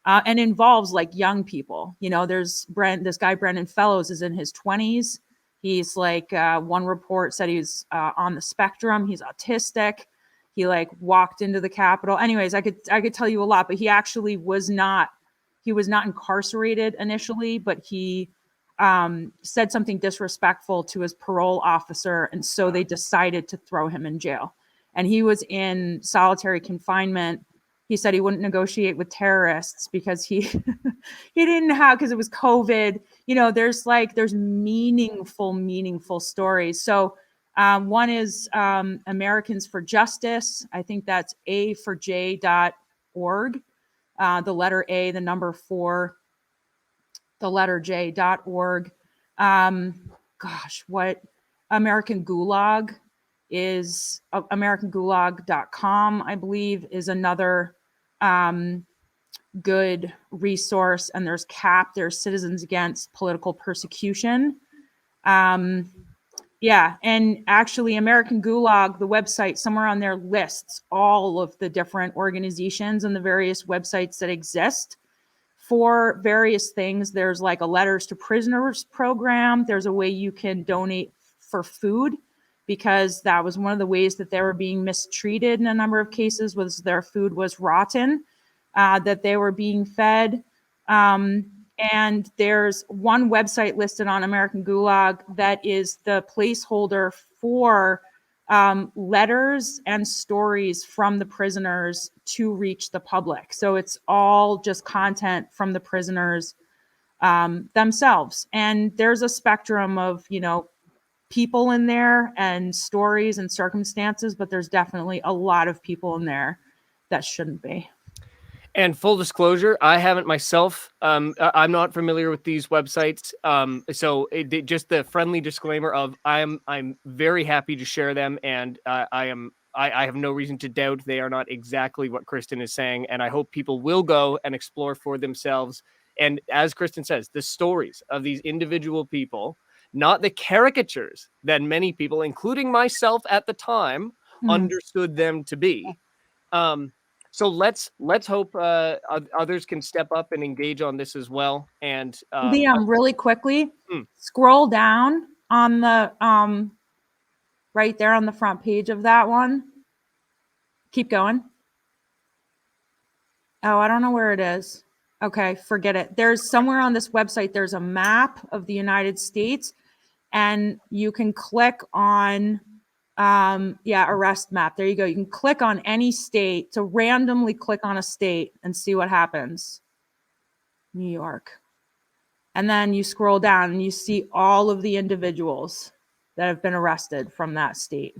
and involves like young people. There's this guy, Brendan Fellows, is in his 20s. He's like, one report said he's on the spectrum. He's autistic. He like walked into the Capitol. Anyways, I could tell you a lot, but he actually was not incarcerated initially, but he said something disrespectful to his parole officer. And so they decided to throw him in jail. And he was in solitary confinement. He said he wouldn't negotiate with terrorists because he he didn't have, because it was COVID. There's meaningful stories. So one is Americans for Justice. I think that's a4j.org. The letter A, the number 4, the letter J.org. What American Gulag is, AmericanGulag.com, I believe, is another good resource. And there's there's Citizens Against Political Persecution. And actually American Gulag, the website, somewhere on there lists all of the different organizations and the various websites that exist for various things. There's like a Letters to Prisoners program. There's a way you can donate for food, because that was one of the ways that they were being mistreated in a number of cases, was their food was rotten, that they were being fed. And there's one website listed on American Gulag that is the placeholder for letters and stories from the prisoners to reach the public. So it's all just content from the prisoners themselves. And there's a spectrum of, people in there and stories and circumstances, but there's definitely a lot of people in there that shouldn't be. And full disclosure, I haven't myself. I'm not familiar with these websites. So just the friendly disclaimer of I'm very happy to share them, and I have no reason to doubt they are not exactly what Kristin is saying. And I hope people will go and explore for themselves. And as Kristin says, the stories of these individual people, not the caricatures that many people, including myself at the time, understood them to be. So let's hope others can step up and engage on this as well. And Liam, really quickly, scroll down on the right there on the front page of that one. Keep going. Oh, I don't know where it is. Okay, forget it. There's somewhere on this website, there's a map of the United States, and you can click on arrest map. There you go. You can click on any state, to randomly click on a state and see what happens. New York. And then you scroll down and you see all of the individuals that have been arrested from that state.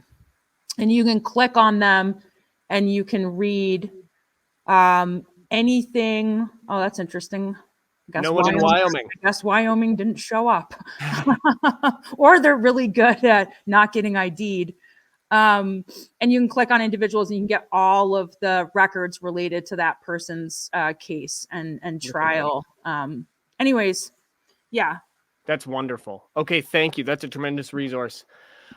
And you can click on them and you can read anything. Oh, that's interesting. No one in Wyoming. I guess Wyoming didn't show up. Or they're really good at not getting ID'd. And you can click on individuals and you can get all of the records related to that person's case and trial. Anyways, yeah. That's wonderful. Okay, thank you. That's a tremendous resource.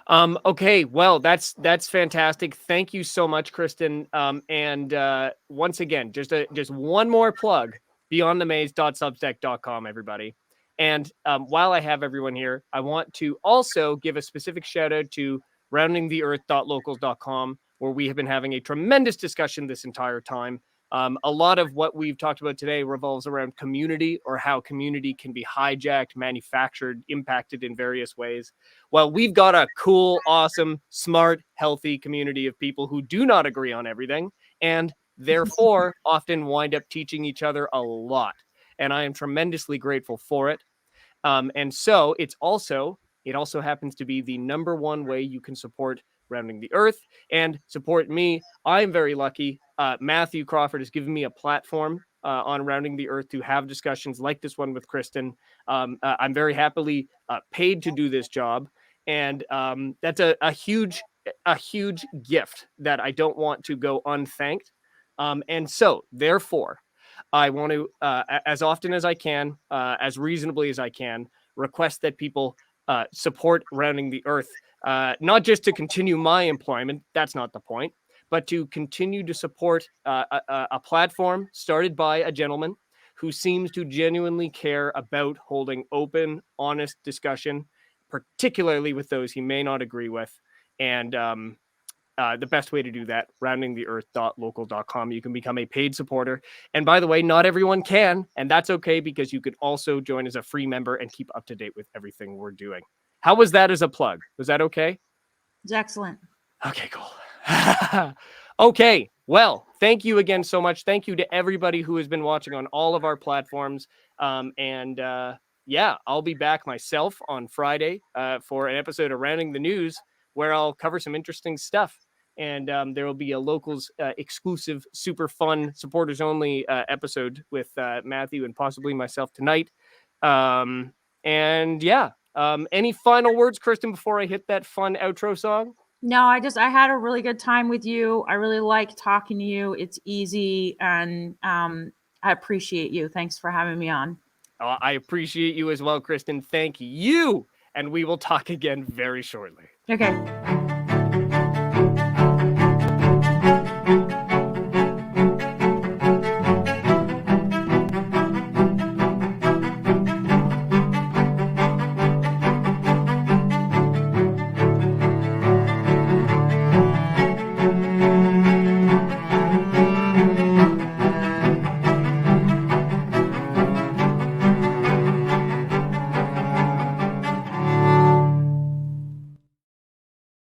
Okay, well, that's fantastic. Thank you so much, Kristin. And once again, just one more plug, beyondthemaze.substack.com, everybody. And while I have everyone here, I want to also give a specific shout out to roundingtheearth.locals.com, where we have been having a tremendous discussion this entire time. A lot of what we've talked about today revolves around community, or how community can be hijacked, manufactured, impacted in various ways. Well, we've got a cool, awesome, smart, healthy community of people who do not agree on everything, and therefore often wind up teaching each other a lot. And I am tremendously grateful for it. And so it also happens to be the number one way you can support Rounding the Earth and support me. I'm very lucky. Matthew Crawford has given me a platform on Rounding the Earth to have discussions like this one with Kristin. I'm very happily paid to do this job, and that's a huge gift that I don't want to go unthanked. And so, therefore, I want to, as often as I can, as reasonably as I can, request that people support Rounding the Earth, not just to continue my employment. That's not the point. But to continue to support a platform started by a gentleman who seems to genuinely care about holding open, honest discussion, particularly with those he may not agree with. And the best way to do that, roundingtheearth.local.com. You can become a paid supporter. And by the way, not everyone can, and that's okay, because you could also join as a free member and keep up to date with everything we're doing. How was that as a plug? Was that okay? It's excellent. Okay, cool. Okay, well, thank you again so much. Thank you to everybody who has been watching on all of our platforms. Yeah, I'll be back myself on Friday for an episode of Rounding the News, where I'll cover some interesting stuff. And there will be a locals exclusive, super fun, supporters only episode with Matthew and possibly myself tonight. And yeah, any final words, Kristin, before I hit that fun outro song? No, I had a really good time with you. I really like talking to you. It's easy, and I appreciate you. Thanks for having me on. I appreciate you as well, Kristin. Thank you. And we will talk again very shortly. Okay.